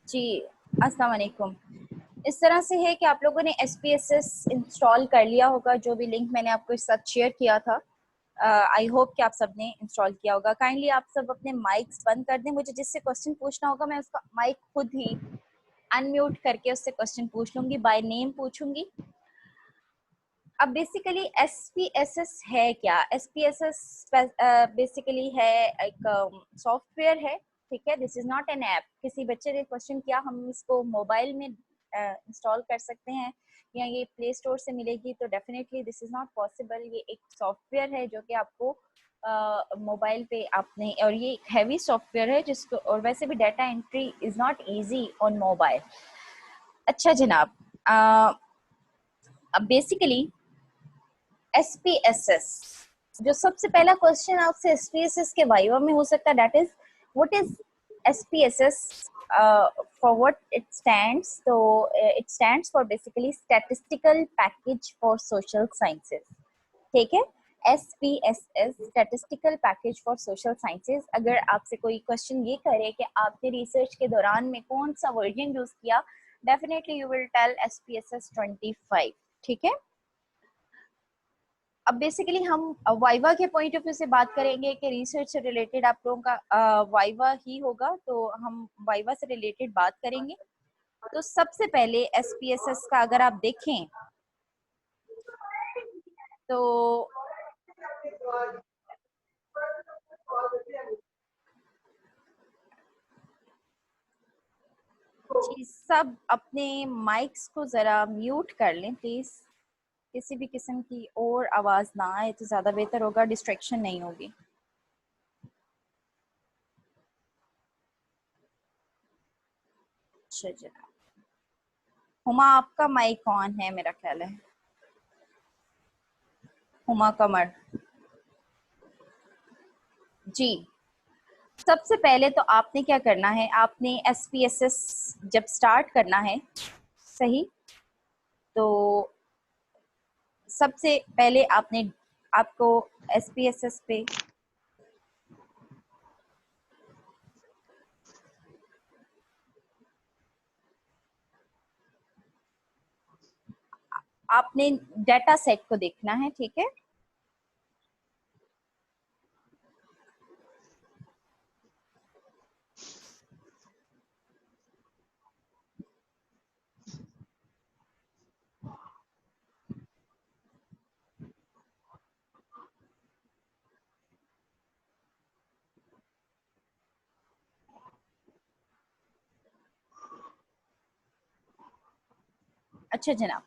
जी, अस्सलाम वालेकुम। इस तरह से है कि आप लोगों ने SPSS इंस्टॉल कर लिया होगा, जो भी लिंक मैंने आपको इस साथ शेयर किया था। आई होप कि आप सबने इंस्टॉल किया होगा। काइंडली आप सब अपने माइक्स बंद कर दें। मुझे जिससे क्वेश्चन पूछना होगा मैं उसका माइक खुद ही अनम्यूट करके उससे क्वेश्चन पूछ लूँगी, बाय नेम पूछूंगी। अब बेसिकली SPSS है क्या? SPSS बेसिकली है एक सॉफ्टवेयर है, ठीक है। This is not an app. किसी बच्चे ने क्वेश्चन किया हम इसको मोबाइल में इंस्टॉल कर सकते हैं या ये प्ले स्टोर से मिलेगी, तो definitely this is not possible. ये एक सॉफ्टवेयर है जो कि आपको मोबाइल पे आपने, और ये एक हैवी सॉफ्टवेयर है जिसको, और वैसे भी data entry is not easy on mobile. अच्छा जनाब, अब बेसिकली SPSS, जो सबसे पहला क्वेश्चन आपसे SPSS के वाइवा में हो सकता है, that is what is SPSS, for what it stands. तो it stands for basically statistical package for social sciences, ठीक है। SPSS statistical package for social sciences. अगर आपसे कोई क्वेश्चन ये करे कि आपने रिसर्च के दौरान में कौन सा वर्जन यूज किया, definitely you will tell SPSS 25, ठीक है। अब बेसिकली हम वाइवा के पॉइंट ऑफ व्यू से बात करेंगे कि रिसर्च से रिलेटेड आप लोगों का वाइवा ही होगा, तो हम वाइवा से रिलेटेड बात करेंगे। तो सबसे पहले SPSS का अगर आप देखें तो जी, सब अपने माइक्स को जरा म्यूट कर लें प्लीज। किसी भी किस्म की और आवाज ना आए तो ज्यादा बेहतर होगा, डिस्ट्रैक्शन नहीं होगी। अच्छा जनाब, हुमा आपका माइक ऑन है मेरा ख्याल है। हुमा कमर जी। सबसे पहले तो आपने क्या करना है, आपने SPSS जब स्टार्ट करना है, सही, तो सबसे पहले आपको SPSS पे आपने डाटा सेट को देखना है, ठीक है। अच्छा जनाब,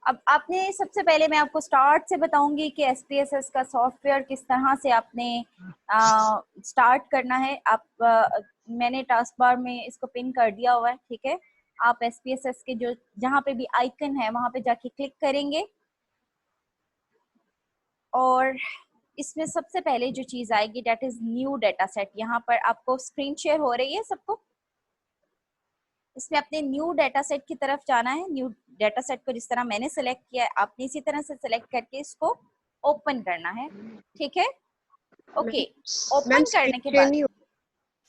अब आपने सबसे पहले मैं आपको स्टार्ट से बताऊंगी कि SPSS का सॉफ्टवेयर किस तरह से आपने स्टार्ट करना है। मैंने टास्क बार में इसको पिन कर दिया हुआ है, ठीक है। आप SPSS के जो जहाँ पे भी आइकन है वहां पे जाके क्लिक करेंगे और इसमें सबसे पहले जो चीज आएगी that is new data set. यहाँ पर आपको स्क्रीन शेयर हो रही है सबको। इसमें अपने न्यू डाटा सेट की तरफ जाना है। न्यू डाटा सेट को जिस तरह मैंने सेलेक्ट किया है आपने इसी तरह से सेलेक्ट करके इसको ओपन करना है, ठीक है। ओके, मैम ओपन स्क्रीन करने के शेयर बाद नहीं हो।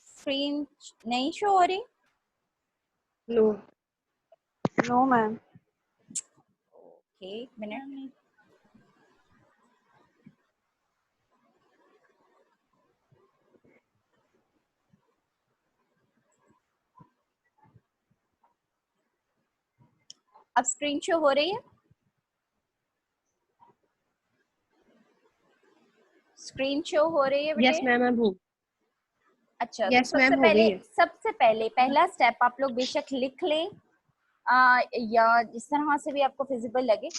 स्क्रीन नहीं शो हो रही। No no ma'am. ओके, एक मिनट। अब स्क्रीन शो हो रही है। स्क्रीन शो हो रही है यस बेटे। मैम अब हो। अच्छा, तो यस मैम हो गई है। सबसे पहले पहला स्टेप आप लोग बेशक लिख लें, या जिस तरह से भी आपको फिजिबल लगे।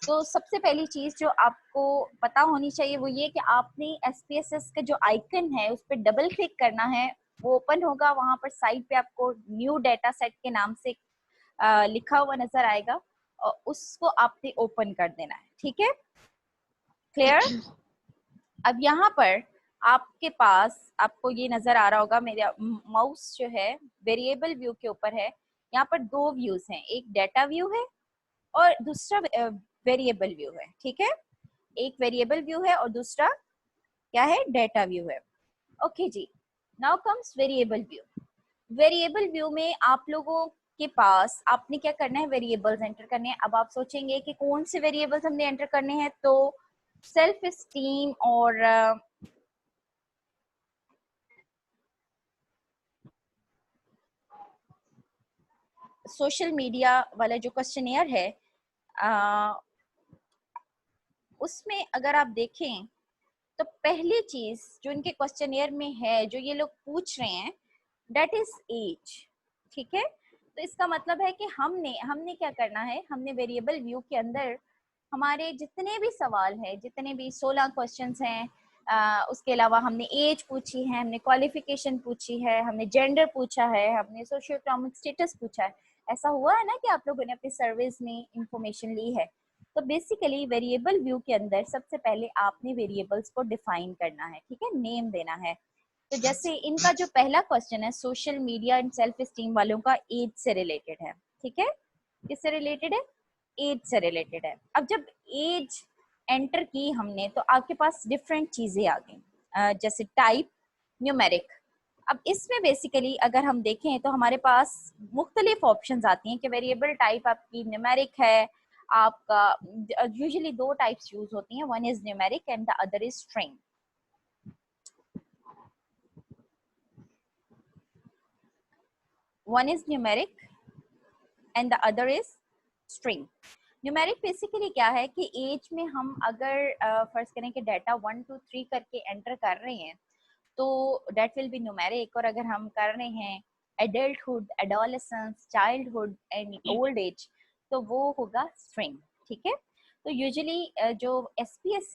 तो सबसे पहली चीज जो आपको पता होनी चाहिए वो ये कि आपने SPSS का जो आइकन है उस पर डबल क्लिक करना है। वो ओपन होगा, वहां पर साइड पे आपको न्यू डाटा सेट के नाम से लिखा हुआ नजर आएगा और उसको आपने ओपन कर देना है, ठीक है। क्लियर? अब यहाँ पर आपके पास आपको ये नजर आ रहा होगा, मेरा माउस जो है वेरिएबल व्यू के ऊपर है। यहाँ पर दो व्यूज हैं, एक डाटा व्यू है और दूसरा वेरिएबल व्यू है, ठीक है। एक वेरिएबल व्यू है और दूसरा क्या है, डाटा व्यू है। ओके जी, now comes variable view. Variable view में आप लोगों के पास आपने क्या करना है, वेरिएबल्स एंटर करने हैं। अब आप सोचेंगे कि कौन से वेरिएबल्स हमने एंटर करने हैं, तो सेल्फ एस्टीम और सोशल मीडिया वाला जो क्वेश्चनियर है उसमें अगर आप देखें तो पहली चीज जो इनके क्वेश्चनियर में है, जो ये लोग पूछ रहे हैं, दैट इज एज। ठीक है, तो इसका मतलब है कि हमने हमने क्या करना है, हमने वेरिएबल व्यू के अंदर हमारे जितने भी सवाल है, जितने भी 16 क्वेश्चंस हैं, उसके अलावा हमने एज पूछी है, हमने क्वालिफिकेशन पूछी है, हमने जेंडर पूछा है, हमने सोशियो इकोनॉमिक स्टेटस पूछा है। ऐसा हुआ है ना कि आप लोगों ने अपनी सर्विस में इंफॉर्मेशन ली है। तो बेसिकली वेरिएबल व्यू के अंदर सबसे पहले आपने वेरिएबल्स को डिफाइन करना है, ठीक है, नेम देना है। तो जैसे इनका जो पहला क्वेश्चन है, social media and self esteem वालों का एज से रिलेटेड है। ठीक है, किससे रिलेटेड है, एज से रिलेटेड है। अब जब एज एंटर की हमने तो आपके पास डिफरेंट चीजें आ गई, जैसे टाइप, न्यूमेरिक। अब इसमें बेसिकली अगर हम देखें तो हमारे पास मुख्तलिफ ऑप्शंस आती हैं कि वेरिएबल टाइप आपकी न्यूमेरिक है। आपका यूजुअली दो टाइप्स यूज होती हैं, one is numeric and the other is string. One is numeric and the other is string. Numeric basically क्या है कि एज में हम अगर फर्ज करें कि डाटा 1 2 3 करके एंटर कर रहे हैं तो दैट विल बी न्यूमेरिक, और अगर हम कर रहे हैं adulthood, adolescence, childhood and old age तो वो होगा स्ट्रिंग। ठीक है, तो यूजुअली जो एसपीएस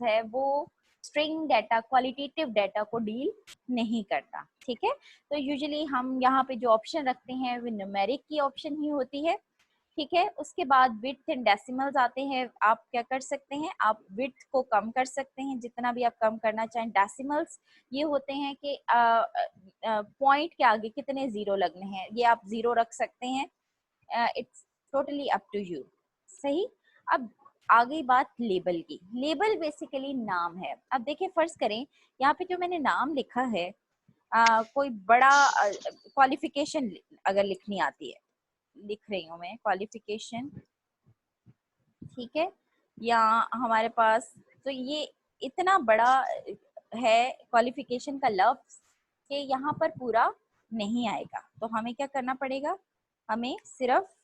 है वो स्ट्रिंग डाटा, क्वालिटेटिव डाटा को डील नहीं करता। ठीक है, तो यूजुअली हम यहाँ पे जो ऑप्शन रखते हैं वो न्यूमेरिक की ऑप्शन ही होती है। ठीक है, उसके बाद विड्थ एंड डेसिमल्स आते हैं। आप क्या कर सकते हैं, आप विड्थ को कम कर सकते हैं जितना भी आप कम करना चाहें। डेसिमल्स ये होते हैं कि पॉइंट के आगे कितने जीरो लगने हैं, ये आप जीरो रख सकते हैं। It's totally up to you. सही। अब आ गई बात लेबल की। लेबल बेसिकली नाम है। अब देखिए फर्ज करें यहाँ पे जो मैंने नाम लिखा है, कोई बड़ा क्वालिफिकेशन अगर लिखनी आती है, लिख रही हूँ मैं क्वालिफिकेशन, ठीक है, या हमारे पास तो ये इतना बड़ा है क्वालिफिकेशन का लफ्ज कि यहाँ पर पूरा नहीं आएगा। तो हमें क्या करना पड़ेगा, हमें सिर्फ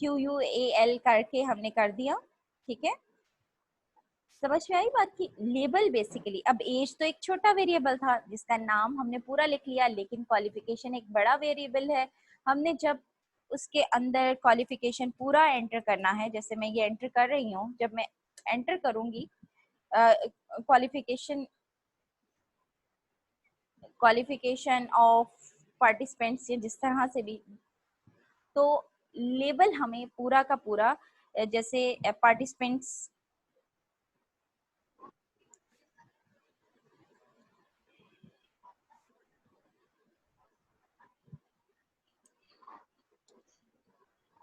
QUAL करके हमने कर दिया। ठीक है, समझ में आई बात की। लेबल बेसिकली, अब एज तो एक छोटा वेरिएबल था जिसका नाम हमने पूरा लिख लिया, लेकिन क्वालिफिकेशन एक बड़ा वेरिएबल है। हमने जब उसके अंदर क्वालिफिकेशन पूरा एंटर करना है, जैसे मैं ये एंटर कर रही हूँ, जब मैं एंटर करूंगी क्वालिफिकेशन ऑफ पार्टिसिपेंट्स, जिस तरह से भी, तो लेबल हमें पूरा का पूरा जैसे पार्टिसिपेंट्स,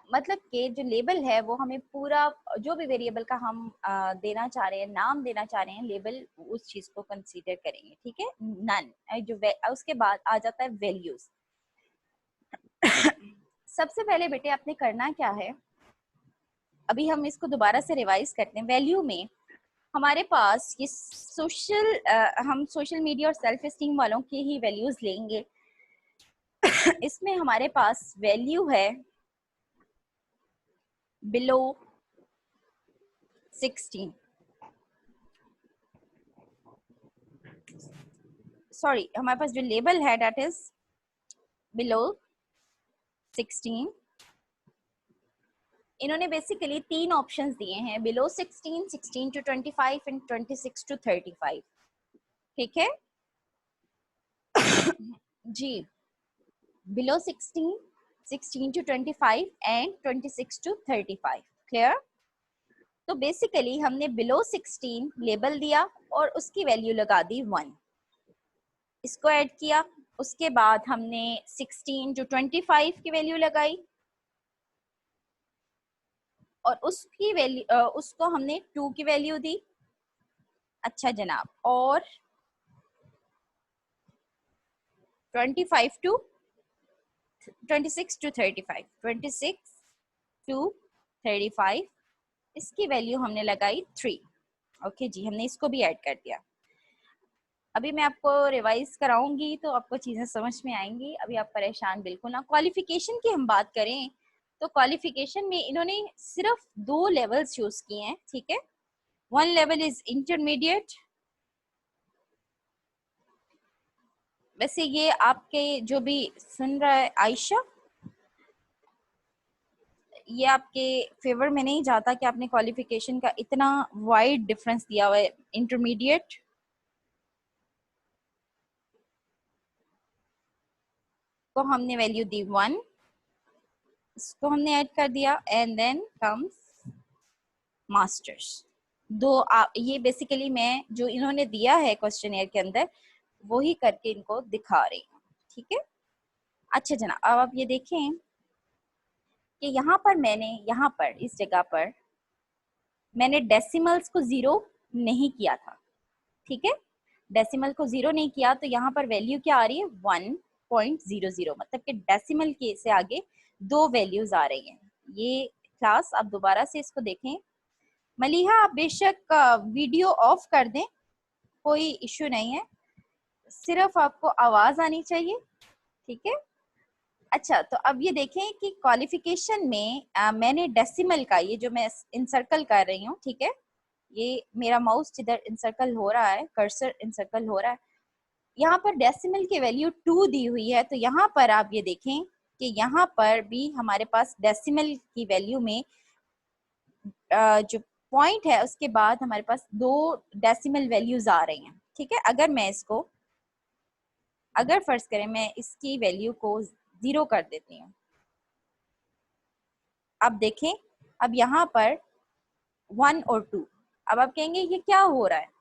मतलब कि जो लेबल है वो हमें पूरा, जो भी वेरिएबल का हम देना चाह रहे हैं, नाम देना चाह रहे हैं, लेबल उस चीज को कंसीडर करेंगे। ठीक है, नन जो उसके बाद आ जाता है वैल्यूज। सबसे पहले बेटे आपने करना क्या है, अभी हम इसको दोबारा से रिवाइज करते हैं। वैल्यू में हमारे पास ये हम सोशल मीडिया और सेल्फ एस्टीम वालों की ही वैल्यूज लेंगे। इसमें हमारे पास वैल्यू है बिलो 16, सॉरी, हमारे पास जो लेबल है दैट इज बिलो 16। इन्होंने बेसिकली तीन ऑप्शंस दिए हैं, बिलो 16, 16 to 25 एंड 26 to 35। ठीक है जी, below 16, 16 to 25 and 26 to 35। Clear. तो बेसिकली हमने बिलो 16 लेबल दिया और उसकी वैल्यू लगा दी 1, इसको ऐड किया। उसके बाद हमने 16 to 25 की वैल्यू लगाई और उसकी वैल्यू उसको हमने 2 की वैल्यू दी। अच्छा जनाब, और 26 to 35, 26 to 35, इसकी वैल्यू हमने लगाई 3। ओके जी, हमने इसको भी ऐड कर दिया। अभी मैं आपको रिवाइज कराऊंगी तो आपको चीजें समझ में आएंगी, अभी आप परेशान बिल्कुल ना। क्वालिफिकेशन की हम बात करें तो क्वालिफिकेशन में इन्होंने सिर्फ 2 लेवल्स यूज किए हैं, ठीक है। 1 लेवल इज इंटरमीडिएट। वैसे ये आपके जो भी सुन रहा है आयशा, ये आपके फेवर में नहीं जाता कि आपने क्वालिफिकेशन का इतना वाइड डिफरेंस दिया हुआ है। इंटरमीडिएट को हमने वैल्यू दी 1, इसको हमने ऐड कर दिया, एंड देन कम्स मास्टर्स। ये बेसिकली मैं जो इन्होंने दिया है क्वेश्चनियर के अंदर वही करके इनको दिखा रही हूँ, ठीक है। अच्छा जनाब, अब आप ये देखें कि यहाँ पर इस जगह पर मैंने डेसिमल्स को 0 नहीं किया था, ठीक है। डेसिमल को 0 नहीं किया तो यहाँ पर वैल्यू क्या आ रही है 1.00, मतलब कि डेसिमल के से आगे 2 वैल्यूज आ रही हैं। ये क्लास आप दोबारा से इसको देखें। मलिहा आप बेशक वीडियो ऑफ कर दें, कोई इश्यू नहीं है, सिर्फ आपको आवाज आनी चाहिए, ठीक है। अच्छा, तो अब ये देखें कि क्वालिफिकेशन में मैंने डेसिमल का, ये जो मैं इंसर्कल कर रही हूँ, ठीक है, ये मेरा माउस जिधर इंसर्कल हो रहा है, कर्सर इंसर्कल हो रहा है, यहाँ पर डेसिमल की वैल्यू 2 दी हुई है। तो यहाँ पर आप ये देखें कि यहाँ पर भी हमारे पास डेसिमल की वैल्यू में जो पॉइंट है उसके बाद हमारे पास 2 डेसिमल वैल्यूज आ रही हैं, ठीक है। अगर फर्ज करें मैं इसकी वैल्यू को 0 कर देती हूँ, अब देखें, अब यहाँ पर 1 और 2, अब आप कहेंगे ये क्या हो रहा है।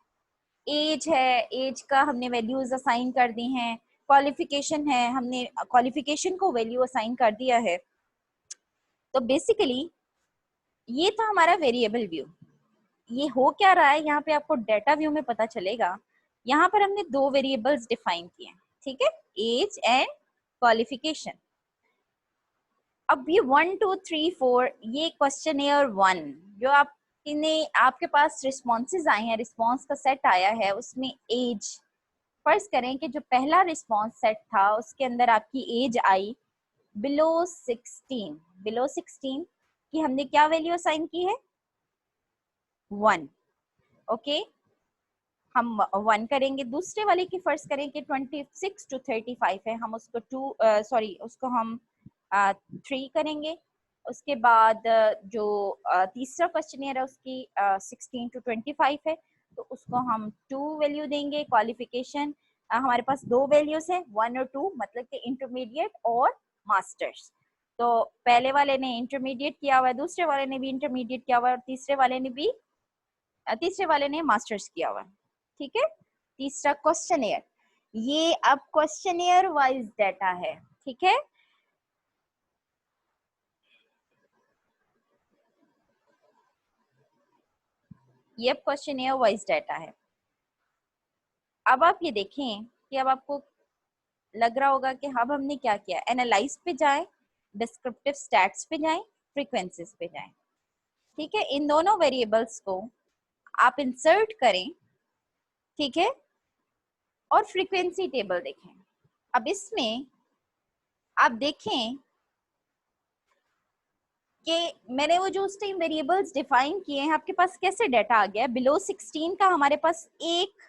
एज है, एज का हमने वैल्यूज असाइन कर दी हैं। क्वालिफिकेशन है, हमने क्वालिफिकेशन को वैल्यू असाइन कर दिया है। तो बेसिकली ये था हमारा वेरिएबल व्यू। ये हो क्या रहा है यहाँ पे आपको डाटा व्यू में पता चलेगा। यहाँ पर हमने 2 वेरिएबल्स डिफाइन किए हैं, ठीक है, एज एंड क्वालिफिकेशन। अब ये 1 2 3 4 ये क्वेश्चनियर 1 जो आपके पास रिस्पॉन्सेज आए हैं, रिस्पॉन्स का सेट आया है, उसमें एज फर्ज करें कि जो पहला रिस्पॉन्स सेट था उसके अंदर आपकी एज आई बिलो 16 की हमने क्या वैल्यू असाइन की है 1। ओके, हम 1 करेंगे। दूसरे वाले की फर्ज करें कि 26 to 35 है, हम उसको उसको हम 3 करेंगे। उसके बाद जो तीसरा क्वेश्चनियर है उसकी 16 to 25 है, तो उसको हम 2 वैल्यू देंगे। क्वालिफिकेशन हमारे पास 2 वैल्यूज है 1 और 2, मतलब कि इंटरमीडिएट और मास्टर्स। तो पहले वाले ने इंटरमीडिएट किया हुआ है, दूसरे वाले ने भी इंटरमीडिएट किया हुआ है, और तीसरे वाले ने मास्टर्स किया हुआ है, ठीक है। तीसरा क्वेश्चनियर, ये अब क्वेश्चनियर वाइज डाटा है, ठीक है। ये अब क्वेश्चनियर वाइज डाटा है। अब आप ये देखें कि अब आपको लग रहा होगा कि अब हमने क्या किया, एनालाइज पे जाएं, डिस्क्रिप्टिव स्टैट्स पे जाएं, फ्रीक्वेंसीज पे जाएं, ठीक है। इन दोनों वेरिएबल्स को आप इंसर्ट करें, ठीक है, और फ्रीक्वेंसी टेबल देखें। अब इसमें आप देखें कि मैंने वो जो उस टाइम वेरिएबल्स डिफाइन किए हैं, आपके पास कैसे डाटा आ गया। बिलो 16 का हमारे पास एक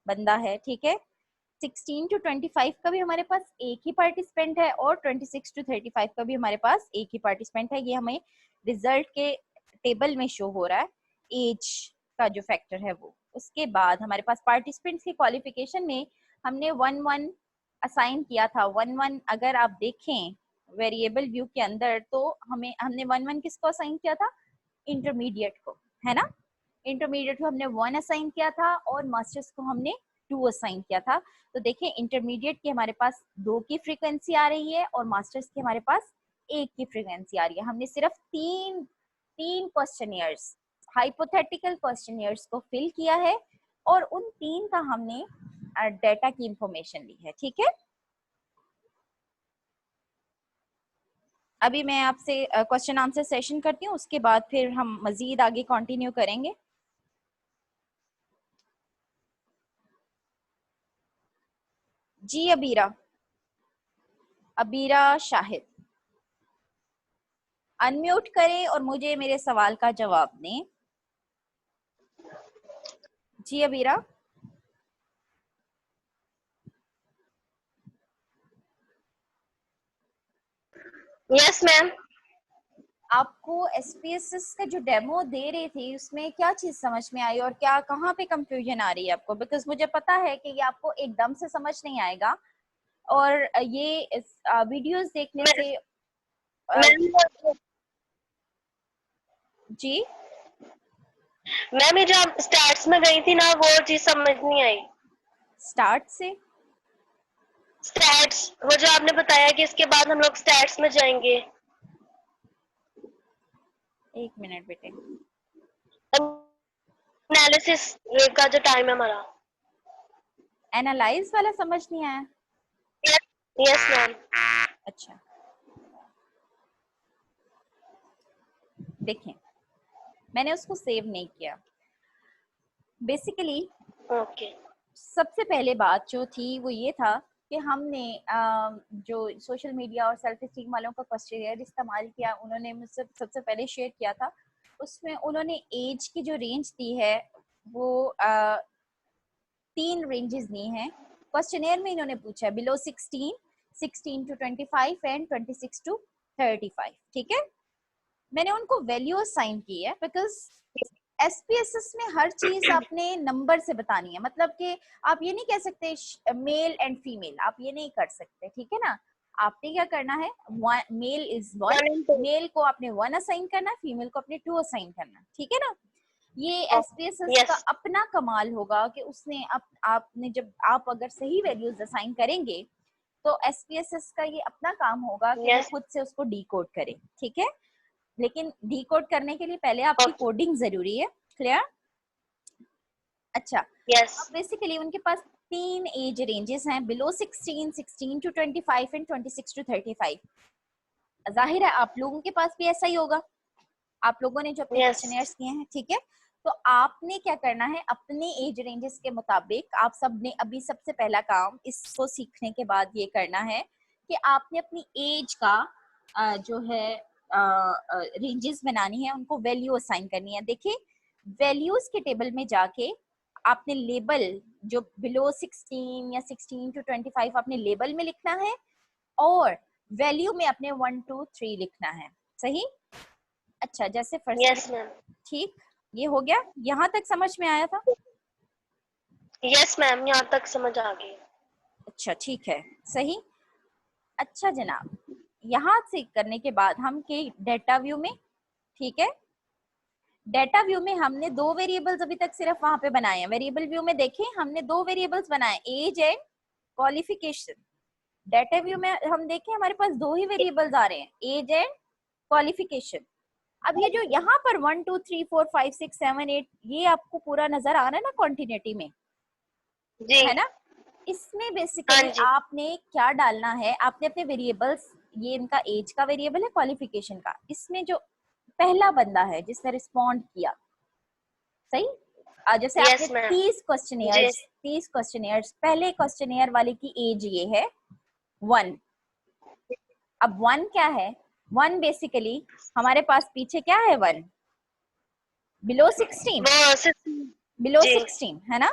बंदा है, ठीक है। 16 to 25 का भी हमारे पास एक ही पार्टिसिपेंट है, और 26 to 35 का भी हमारे पास एक ही पार्टिसिपेंट है। ये हमें रिजल्ट के टेबल में शो हो रहा है, एज का जो फैक्टर है वो। उसके बाद हमारे पास पार्टिसिपेंट्स की क्वालिफिकेशन में हमने 1 1 असाइन किया था। 1 1 अगर आप देखें वेरिएबल व्यू के अंदर, तो हमने 1 1 किसको असाइन किया था, इंटरमीडिएट को, है ना। इंटरमीडिएट को हमने 1 असाइन किया था, और मास्टर्स को हमने 2 असाइन किया था। तो देखिए इंटरमीडिएट की हमारे पास 2 की फ्रीक्वेंसी आ रही है, और मास्टर्स की हमारे पास 1 की फ्रीक्वेंसी आ रही है। हमने सिर्फ तीन क्वेश्चनियर्स, हाइपोथेटिकल क्वेश्चनियर्स को फिल किया है, और उन 3 का हमने डाटा की इंफॉर्मेशन ली है, ठीक है। अभी मैं आपसे क्वेश्चन आंसर सेशन करती हूँ, उसके बाद फिर हम मजीद आगे कंटिन्यू करेंगे। जी अबीरा, अबीरा शाहिद, अनम्यूट करें और मुझे मेरे सवाल का जवाब दें। जी अबीरा। Yes ma'am. आपको एसपीएसएस का जो डेमो दे रही थी उसमें क्या चीज समझ में आई और क्या कहाँ पे कंफ्यूजन आ रही है आपको? बिकॉज मुझे पता है कि ये आपको एकदम से समझ नहीं आएगा और ये वीडियोस देखने से मैम जी मैम ये जो आप स्टार्ट्स में गई थी ना वो चीज समझ नहीं आई। स्टार्ट से स्टैट्स वो जो आपने बताया कि इसके बाद हम लोग स्टैट्स में जाएंगे। एक मिनट बेटे, एनालिसिस का जो टाइम है हमारा। एनालाइज वाला समझ नहीं आया? Yes ma'am. अच्छा देखें, मैंने उसको सेव नहीं किया। बेसिकली ओके सबसे पहले बात जो थी वो ये था कि हमने जो सोशल मीडिया और सेल्फ स्टीम वालों का क्वेश्चन इस्तेमाल किया, उन्होंने मुझसे सबसे पहले शेयर किया था। उसमें उन्होंने एज की जो रेंज दी है वो 3 रेंजेस दी हैं। क्वेश्चनेयर में इन्होंने पूछा है बिलो 16, 16 to 25 एंड 26 to 35। ठीक है, मैंने उनको वैल्यू असाइन की है बिकॉज एसपीएसएस में हर चीज आपने नंबर से बतानी है। मतलब कि आप ये नहीं कह सकते मेल एंड फीमेल, आप ये नहीं कर सकते, ठीक है ना। आपने क्या करना है, मेल इज 1, मेल को आपने 1 असाइन करना, फीमेल को आपने 2 असाइन करना, ठीक है ना। ये एसपीएसएस का यस अपना कमाल होगा कि उसने आपने जब आप अगर सही वैल्यूज असाइन करेंगे तो एसपीएसएस का ये अपना काम होगा कि वो यस खुद से उसको डिकोड करे, ठीक है। लेकिन डिकोड करने के लिए पहले आपकी ओके कोडिंग जरूरी है। क्लियर? अच्छा, यस अब बेसिकली उनके पास 3 एज रेंजेस हैं, बिलो 16, 16 to 25 एंड 26 to 35। जाहिर है आप लोगों के पास भी ऐसा ही होगा, आप लोगों ने जो अपने यस क्वेश्चनर्स किए हैं, ठीक है। तो आपने क्या करना है, अपने एज रेंजेस के मुताबिक आप सब ने अभी सबसे पहला काम इसको सीखने के बाद ये करना है कि आपने अपनी एज का जो है रेंजेस बनानी है, उनको वैल्यू असाइन करनी है। देखिए वैल्यूज के टेबल में जाके आपने लेबल जो बिलो 16 या 16 to 25 आपने लेबल में लिखना है और वैल्यू में आपने 1 2 3 लिखना है। सही? अच्छा, जैसे फर्स्ट यस मैम। ठीक, ये हो गया, यहाँ तक समझ में आया था? यस मैम यहाँ तक समझ आ गई। अच्छा ठीक है, सही। अच्छा जनाब, यहाँ से करने के बाद हम के डेटा व्यू में, ठीक है, डेटा व्यू में हमने 2 वेरिएबल्स अभी तक सिर्फ वहां पे बनाए हैं। वेरिएबल व्यू में देखें हमने 2 वेरिएबल्स बनाए, age and qualification. Data view में हम देखें हमारे पास 2 ही वेरिएबल्स आ रहे हैं, एज एंड क्वालिफिकेशन। अब ये जो यहाँ पर 1 2 3 4 5 6 7 8 ये आपको पूरा नजर आ रहा है ना क्वांटिटी में, जी है ना। इसमें हाँ बेसिकली जी आपने क्या डालना है, आपने अपने वेरिएबल्स, ये इनका एज का वेरिएबल है, क्वालिफिकेशन का, इसमें जो पहला बंदा है जिसने रिस्पॉन्ड किया, सही। जैसे आपने यस मैम जी 30 क्वेश्चनियर्स, पहले क्वेश्चनियर वाले की एज ये है 1। अब 1 क्या है, 1 बेसिकली हमारे पास पीछे क्या है, 1 बिलो 16, वो बिलो जी 16 है ना।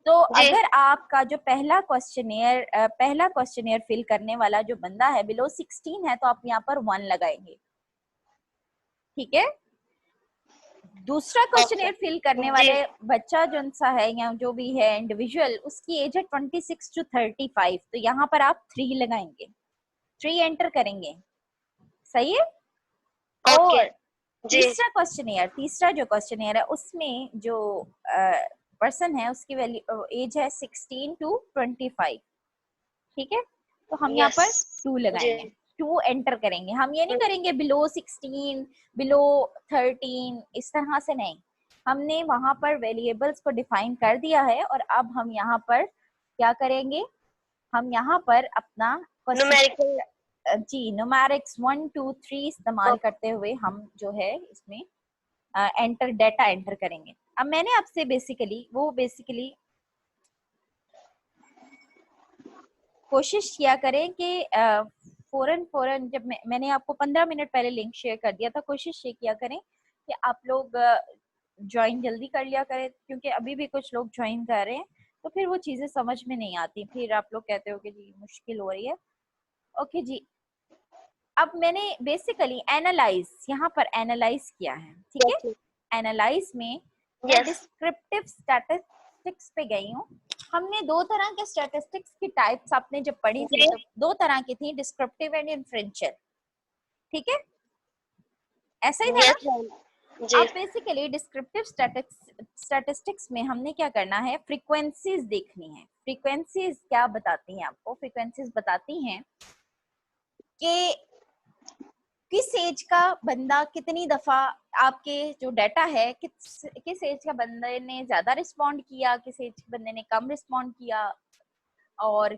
तो जी अगर आपका जो पहला क्वेश्चनियर फिल करने वाला जो बंदा है बिलो 16 है तो आप यहाँ पर 1 लगाएंगे, ठीक है। दूसरा ओके क्वेश्चनियर फिल करने जी वाले बच्चा जो सा है या जो भी है इंडिविजुअल, उसकी एज है 26 to 35, तो यहाँ पर आप 3 लगाएंगे, 3 एंटर करेंगे, सही है। ओके और जी तीसरा जो क्वेश्चनियर है उसमें जो पर्सन है उसकी वैल्यू एज है 16 to 25, ठीक है। तो हम यहाँ यस पर 2 जी लगाएंगे, 2 एंटर करेंगे। हम ये नहीं करेंगे बिलो 16, बिलो 13, इस तरह से नहीं, हमने वहां पर वेरिएबल्स को डिफाइन कर दिया है और अब हम यहाँ पर क्या करेंगे, हम यहाँ पर अपना क्वेश्चन न्यूमेरिकल जी न्यूमेरिक्स 1 2 3 इस्तेमाल करते हुए हम जो है इसमें डेटा एंटर करेंगे। अब मैंने आपसे बेसिकली कोशिश किया करें कि फौरन जब मैंने आपको 15 मिनट पहले लिंक शेयर कर दिया था, कोशिश ये किया करें कि आप लोग ज्वाइन जल्दी कर लिया करें, क्योंकि अभी भी कुछ लोग ज्वाइन कर रहे हैं तो फिर वो चीज़ें समझ में नहीं आती, फिर आप लोग कहते हो कि जी मुश्किल हो रही है। ओके जी, अब मैंने बेसिकली यहाँ पर एनालाइज किया है, ठीक है। एनालाइज में मैं डिस्क्रिप्टिव स्टैटिस्टिक्स पे गई हूँ। हमने दो तरह के स्टैटिस्टिक्स की टाइप्स आपने जब पढ़ी थी तो दो तरह की थी, डिस्क्रिप्टिव एंड इन्फ्रेंशियल, ठीक है, ऐसा ही था ना। अब बेसिकली डिस्क्रिप्टिव स्टैटिस्टिक्स में हमने क्या करना है, फ्रीक्वेंसीज देखनी है। फ्रीक्वेंसीज क्या बताती हैं आपको? फ्रीक्वेंसीज बताती हैं कि किस एज का बंदा कितनी दफा आपके जो डाटा है, किस एज का बंदे ने ज्यादा रिस्पॉन्ड किया, किस एज के बंदे ने कम रिस्पॉन्ड किया, और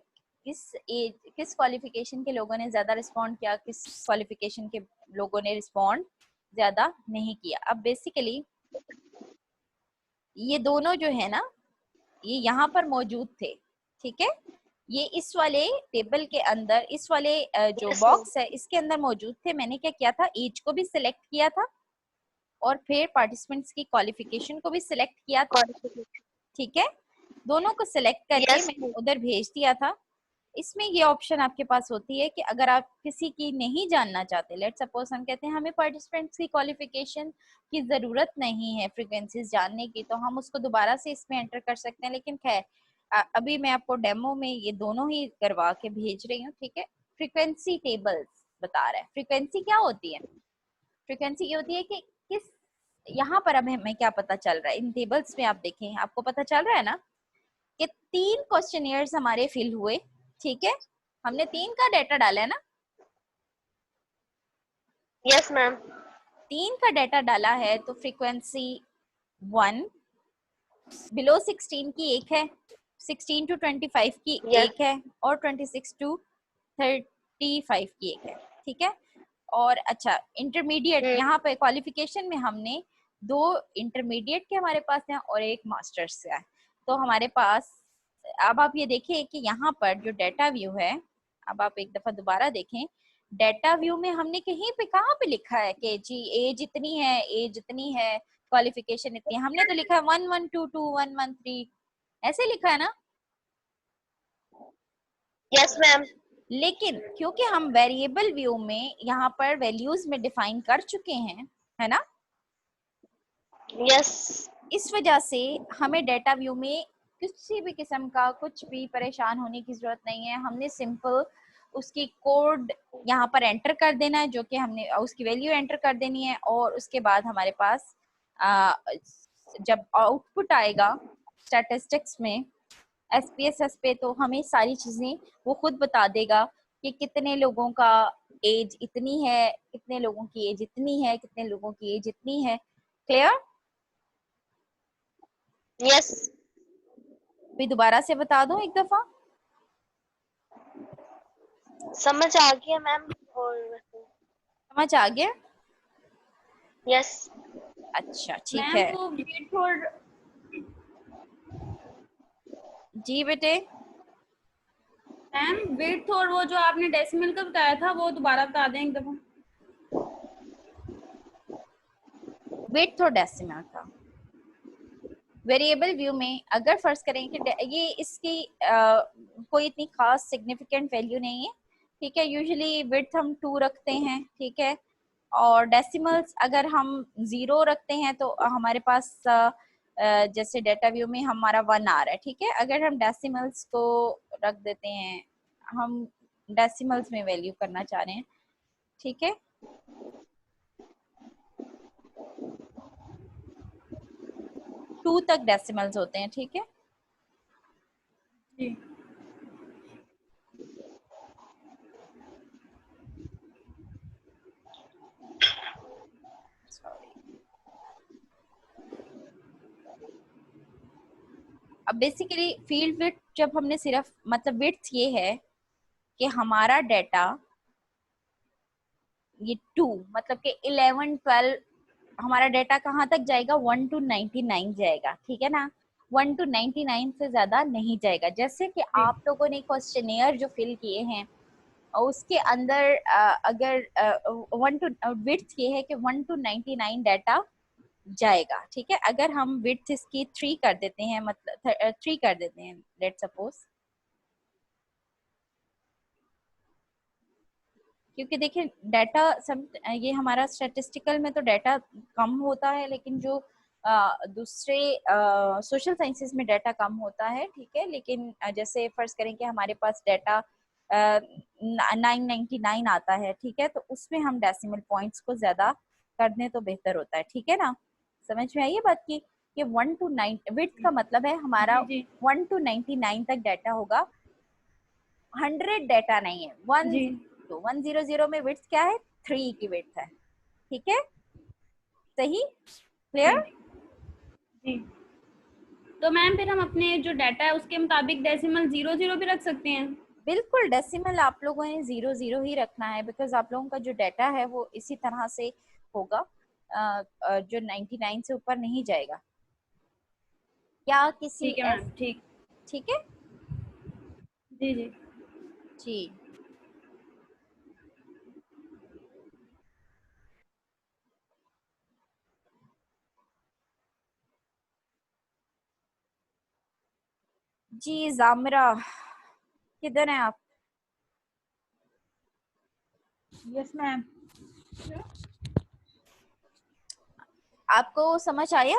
किस क्वालिफिकेशन के लोगों ने ज्यादा रिस्पॉन्ड किया, किस क्वालिफिकेशन के लोगों ने रिस्पॉन्ड ज्यादा नहीं किया। अब बेसिकली ये दोनों जो है ना, ये यहाँ पर मौजूद थे, ठीक है। ये इस वाले टेबल के अंदर, इस वाले जो बॉक्स है इसके अंदर मौजूद थे। मैंने क्या किया था, एज को भी सिलेक्ट किया था और फिर पार्टिसिपेंट्स की क्वालिफिकेशन को भी सिलेक्ट किया था, ठीक है। दोनों को सिलेक्ट करके मैंने उधर भेज दिया था। इसमें ये ऑप्शन आपके पास होती है कि अगर आप किसी की नहीं जानना चाहते, लेट सपोज हम कहते हैं हमें पार्टिसिपेंट्स की क्वालिफिकेशन की जरूरत नहीं है फ्रीक्वेंसीज जानने की, तो हम उसको दोबारा से इसमें एंटर कर सकते हैं। लेकिन खैर अभी मैं आपको डेमो में ये दोनों ही करवा के भेज रही हूँ, ठीक है। फ्रीक्वेंसी टेबल्स बता रहा है। फ्रीक्वेंसी क्या होती है? फ्रीक्वेंसी ये होती है कि किस, यहाँ पर अब हमें क्या पता चल रहा है इन टेबल्स में, आप देखें आपको पता चल रहा है ना कि 3 क्वेश्चनियर्स हमारे फिल हुए, ठीक है। हमने 3 का डाटा डाला है ना। Yes ma'am. 3 का डाटा डाला है तो फ्रीक्वेंसी 1 बिलो 16 की एक है, 16 टू 25 की एक है, और 26 टू 35 की एक है, ठीक है। और अच्छा इंटरमीडिएट, यहाँ पे क्वालिफिकेशन में हमने 2 इंटरमीडिएट के हमारे पास हैं और एक मास्टर्स से है। तो हमारे पास अब आप ये देखें कि यहाँ पर जो डाटा व्यू है, अब आप एक दफा दोबारा देखें, डाटा व्यू में हमने कहीं पे कहाँ पे लिखा है कि जी एज इतनी है, एज इतनी है, क्वालिफिकेशन इतनी है? हमने तो लिखा है 1122 113, ऐसे लिखा है ना। Yes ma'am. लेकिन क्योंकि हम वेरिएबल व्यू में यहाँ पर वैल्यूज में डिफाइन कर चुके हैं, है ना। यस। इस वजह से हमें डाटा व्यू में किसी भी किस्म का कुछ भी परेशान होने की जरूरत नहीं है। हमने सिंपल उसकी कोड यहाँ पर एंटर कर देना है, जो कि हमने उसकी वैल्यू एंटर कर देनी है, और उसके बाद हमारे पास जब आउटपुट आएगा स्टैटिस्टिक्स में SPSS पे, तो हमें सारी चीजें वो खुद बता देगा कि कितने लोगों का एज इतनी है, कितने लोगों की एज इतनी है, कितने लोगों की एज इतनी है। क्लियर? यस। भी दोबारा से बता दूं एक दफा। समझ आ गया मैम। और समझ आ गया? यस। अच्छा ठीक है जी बेटे। मैम विड्थ और वो जो आपने डेसिमल का बताया था वो दोबारा बता दें एक दफा। विड्थ और डेसिमल का वेरिएबल व्यू में अगर फर्ज करें कि ये इसकी कोई इतनी खास सिग्निफिकेंट वैल्यू नहीं है, ठीक है। यूजुअली विड्थ हम 2 रखते हैं, ठीक है। और डेसिमल्स अगर हम 0 रखते हैं तो हमारे पास जैसे डाटा व्यू में हमारा 1 आ रहा है, ठीक है। अगर हम डेसिमल्स को रख देते हैं, हम डेसिमल्स में वैल्यू करना चाह रहे हैं, ठीक है। 2 तक डेसिमल्स होते हैं, ठीक है। जी। अब बेसिकली फील्ड विड्थ जब हमने सिर्फ मतलब विड्थ ये है कि हमारा डाटा ये 2 मतलब कि 11 12 हमारा डाटा कहाँ तक जाएगा, 1 to 99 जाएगा, ठीक है ना। 1 to 99 से ज्यादा नहीं जाएगा। जैसे कि आप लोगों ने क्वेश्चनेयर जो फिल किए हैं और उसके अंदर अगर 1 to विड्थ ये है कि 1 to 99 डाटा जाएगा, ठीक है। अगर हम विड्थ इसकी 3 कर देते हैं, मतलब 3 कर देते हैं लेट सपोज, क्योंकि देखिए डाटा सब ये हमारा स्टैटिस्टिकल में तो डाटा कम होता है, लेकिन जो दूसरे सोशल साइंसेस में डाटा कम होता है, ठीक है। लेकिन जैसे फर्ज करें कि हमारे पास डाटा 999 आता है, ठीक है, तो उसमें हम डेसिमल पॉइंट्स को ज्यादा कर दें तो बेहतर होता है, ठीक है ना। समझ में आई ये बात की कि 1 to 9 विड्थ का मतलब है हमारा 1 to 99 तक डाटा होगा, 100 डाटा नहीं है। 100 में विड्थ क्या है, 3 की विड्थ है, ठीक है, सही, क्लियर। जी। तो मैम फिर हम अपने जो डाटा है उसके मुताबिक डेसिमल 00 भी रख सकते हैं? बिल्कुल, डेसिमल आप लोगों ने 00 ही रखना है, बिकॉज आप लोगों का जो डाटा है वो इसी तरह से होगा, जो 99 से ऊपर नहीं जाएगा। क्या किसी ठीक है मैम, ठीक। ठीक है जी जी। जी। जी जामिरा, किधर हैं आप? Yes ma'am. आपको समझ आया?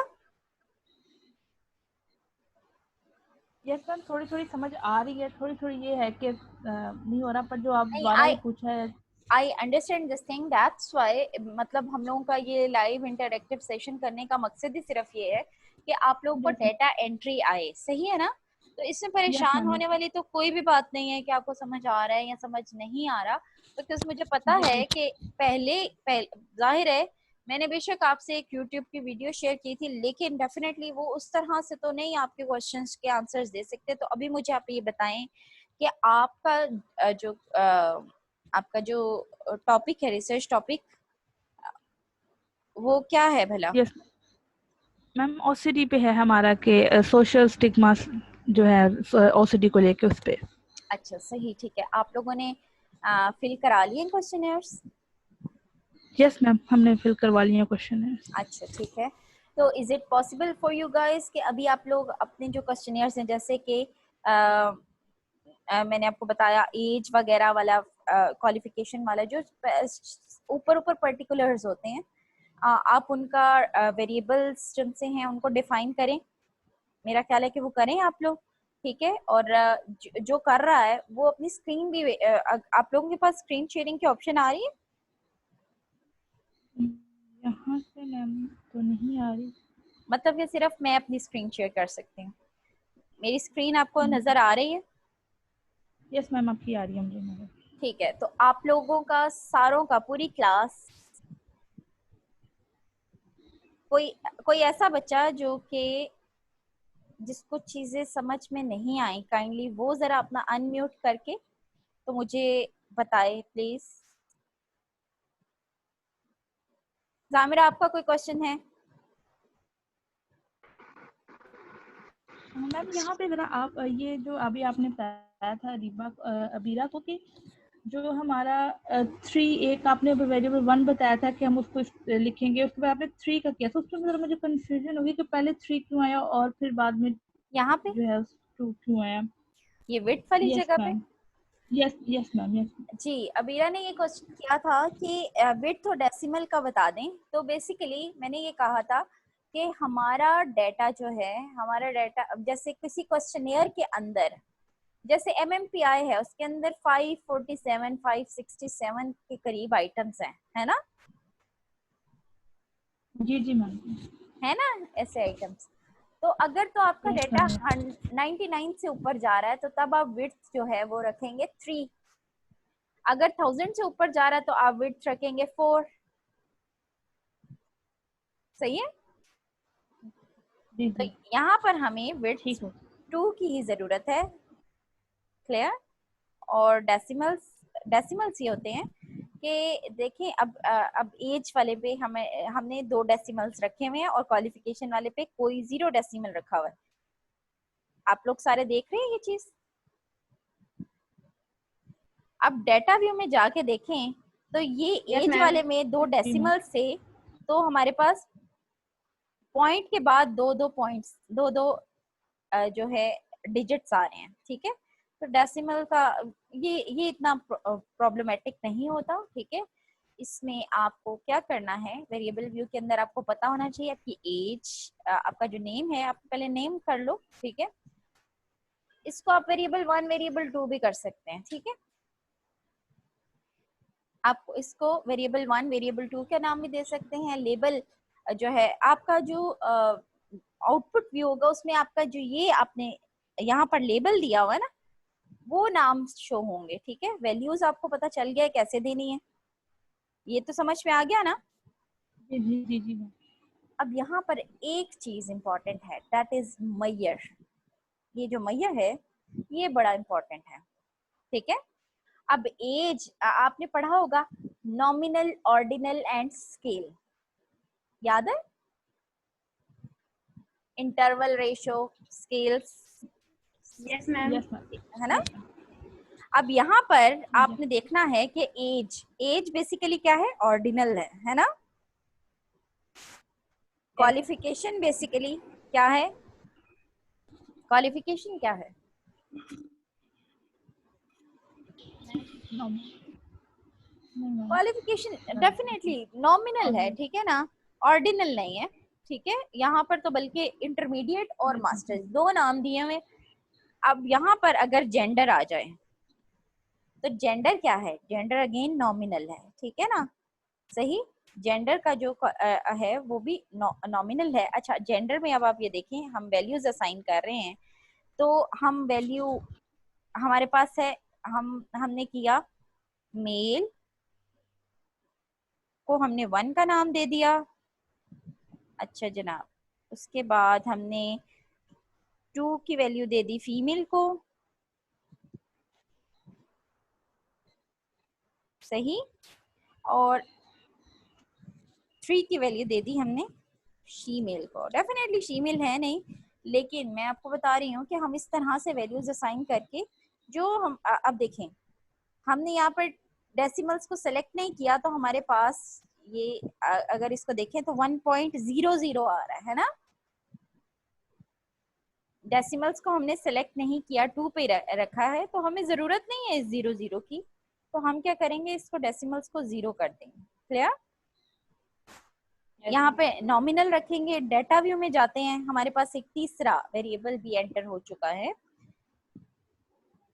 यस मैम, थोड़ी थोड़ी समझ आ रही है, थोड़ी थोड़ी ये है कि नहीं हो रहा, पर जो आप नहीं, दोबारा ये पूछा है। I understand this thing, that's why मतलब हम लोगों का ये लाइव इंटरैक्टिव सेशन करने का मकसद ही सिर्फ ये है कि आप लोगों को डेटा एंट्री आए, सही है ना। तो इसमें परेशान होने वाली तो कोई भी बात नहीं है कि आपको समझ आ रहा है या समझ नहीं आ रहा, बिकॉज मुझे पता है कि पहले जाहिर है मैंने बेशक आपसे एक यूट्यूब की वीडियो शेयर की थी, लेकिन डेफिनेटली वो उस तरह से तो नहीं आपके क्वेश्चंस के आंसर्स दे सकते। तो अभी मुझे आप ये बताएं कि आपका जो टॉपिक है, रिसर्च टॉपिक, वो क्या है भला? यस मैम, ओसीडी पे है हमारा के सोशल स्टिग्मा जो है ओसीडी को लेके उस पे। अच्छा सही, ठीक है। आप लोगों ने फिल करा लिए क्वेश्चनर्स? यस मैम, हमने फिल करवा लिए क्वेश्चनर्स। अच्छा ठीक है। तो is it possible for you guys कि अभी आप लोग अपने जो क्वेश्चनर्स हैं, जैसे कि मैंने आपको बताया एज वगैरह वाला, क्वालिफिकेशन वाला, जो ऊपर ऊपर पर्टिकुलर्स होते हैं, आप उनका वेरिएबल्स जिनसे हैं उनको डिफाइन करें। मेरा ख्याल है कि वो करें आप लोग, ठीक है। और जो कर रहा है वो अपनी स्क्रीन भी आप लोगों के पास स्क्रीन शेयरिंग की ऑप्शन आ रही है? यहाँ से मैम तो नहीं आ रही। मतलब कि सिर्फ मैं अपनी स्क्रीन शेयर कर सकती हूँ। मेरी स्क्रीन आपको नजर आ रही है? यस मैम, आपकी आ रही है मुझे। ठीक है, तो आप लोगों का सारों का, पूरी क्लास, कोई कोई ऐसा बच्चा जो कि जिसको चीजें समझ में नहीं आई, काइंडली वो जरा अपना अनम्यूट करके तो मुझे बताए प्लीज। जामिरा, आपका कोई क्वेश्चन है? मैम यहाँ पे जरा आप ये जो अभी आपने बताया था अबीरा को कि जो हमारा 3, एक आपने वेरिएबल 1 बताया था कि हम उसको लिखेंगे, उसके बाद आपने 3 का किया, तो उसमें जरा मुझे कंफ्यूजन होगी कि पहले 3 क्यों आया और फिर बाद में यहाँ पे जो है 2 क्यों आया। ये विड्थ वाली यस जगह पे? Ma'am, yes ma'am, yes. जी, अबीरा ने ये क्वेश्चन किया था कि विड्थ और डेसिमल का बता दें। तो बेसिकली मैंने ये कहा था कि हमारा डाटा जो है, हमारा डाटा जैसे किसी क्वेश्चनियर के अंदर, जैसे MMPI है उसके अंदर 547 567 के करीब आइटम्स हैं, है ना? जी जी मैम। है ना ऐसे आइटम्स। तो अगर तो आपका Yes, डाटा ma'am. 99 से ऊपर जा रहा है तो तब आप विड्थ जो है वो रखेंगे 3। अगर 1000 से ऊपर जा रहा है तो आप विड्थ रखेंगे 4। सही है? जी तो जी, यहाँ पर हमें विड्थ ठीक हो। 2 की ही जरूरत है, क्लियर। और डेसिमल्स डेसिमल्स ये होते हैं कि देखें अब एज वाले पे हमने 2 डेसिमल्स रखे हुए हैं और क्वालिफिकेशन वाले पे कोई 0 डेसिमल रखा हुआ है। आप लोग सारे देख रहे हैं ये चीज? अब डेटा व्यू में जाके देखें तो ये एज वाले में 2 डेसिमल्स थे, तो हमारे पास पॉइंट के बाद दो पॉइंट्स दो जो है डिजिट्स आ रहे हैं, ठीक है। तो डेसिमल का ये इतना प्रॉब्लमेटिक नहीं होता, ठीक है। इसमें आपको क्या करना है, वेरिएबल व्यू के अंदर आपको पता होना चाहिए आपकी एज, आपका जो नेम है आप पहले नेम कर लो, ठीक है। इसको आप वेरिएबल 1 वेरिएबल 2 भी कर सकते हैं, ठीक है। आप इसको वेरिएबल 1 वेरिएबल 2 का नाम भी दे सकते हैं। लेबल जो है आपका जो आउटपुट व्यू होगा उसमें आपका जो ये आपने यहाँ पर लेबल दिया हुआ है ना, वो नाम शो होंगे, ठीक है। वैल्यूज आपको पता चल गया है कैसे देनी है, ये तो समझ में आ गया ना? जी जी जी जी। अब यहाँ पर एक चीज इंपॉर्टेंट है, दैट इज मैयर। ये जो मैयर है ये बड़ा इंपॉर्टेंट है, ठीक है। अब एज आपने पढ़ा होगा, नॉमिनल, ऑर्डिनल एंड स्केल, याद है? Interval, ratio, scales, yes ma'am, है ना। अब यहाँ पर आपने देखना है कि एज बेसिकली क्या है, ऑर्डिनल है ना। क्वालिफिकेशन बेसिकली क्या है, क्वालिफिकेशन क्या है? क्वालिफिकेशन डेफिनेटली नॉमिनल है, ठीक है ना, ऑर्डिनल नहीं है, ठीक है। यहाँ पर तो बल्कि इंटरमीडिएट और मास्टर्स 2 नाम दिए हुए। अब यहाँ पर अगर जेंडर आ जाए तो जेंडर क्या है, जेंडर अगेन नॉमिनल है, ठीक है ना, सही। जेंडर का जो है वो भी नॉमिनल है। अच्छा, जेंडर में अब आप ये देखें, हम वैल्यूज असाइन कर रहे हैं, तो हम वैल्यू हमारे पास है, हमने किया मेल को हमने 1 का नाम दे दिया। अच्छा जनाब, उसके बाद हमने 2 की वैल्यू दे दी फीमेल को, सही, और 3 की वैल्यू दे दी हमने फीमेल को। डेफिनेटली फीमेल है नहीं, लेकिन मैं आपको बता रही हूँ कि हम इस तरह से वैल्यूज असाइन करके जो हम अब देखें, हमने यहाँ पर डेसिमल्स को सेलेक्ट नहीं किया तो हमारे पास ये अगर इसको देखें तो 1.00 आ रहा है ना। डेसिमल्स को हमने सेलेक्ट नहीं किया, 2 पे रखा है, तो हमें जरूरत नहीं है इस 00 की, तो हम क्या करेंगे, इसको डेसिमल्स को 0 कर देंगे। क्लियर? यहाँ पे नॉमिनल रखेंगे। डेटा व्यू में जाते हैं, हमारे पास एक तीसरा वेरिएबल भी एंटर हो चुका है।